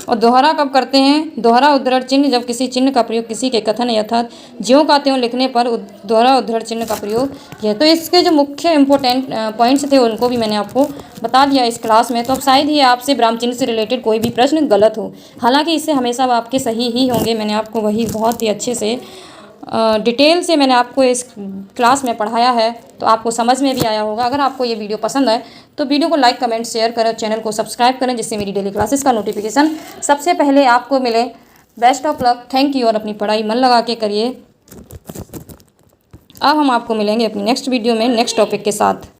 और दोहरा कब करते हैं, दोहरा उद्धरण चिन्ह जब किसी चिन्ह का प्रयोग किसी के कथन यथार्थ ज्यों का त्यों लिखने पर दोहरा उद्धरण चिन्ह का प्रयोग किया। तो इसके जो मुख्य इंपॉर्टेंट पॉइंट्स थे उनको भी मैंने आपको बता दिया इस क्लास में। तो अब शायद ही आपसे विराम चिन्ह से रिलेटेड कोई भी प्रश्न गलत हो, हालांकि इससे हमेशा आपके सही ही होंगे। मैंने आपको वही बहुत ही अच्छे से डिटेल से मैंने आपको इस क्लास में पढ़ाया है, तो आपको समझ में भी आया होगा। अगर आपको ये वीडियो पसंद आए तो वीडियो को लाइक, कमेंट, शेयर करें, चैनल को सब्सक्राइब करें, जिससे मेरी डेली क्लासेस का नोटिफिकेशन सबसे पहले आपको मिले। Best of luck, thank you, और अपनी पढ़ाई मन लगा के करिए। अब हम आपको मिलेंगे अपनी नेक्स्ट वीडियो में नेक्स्ट टॉपिक के साथ।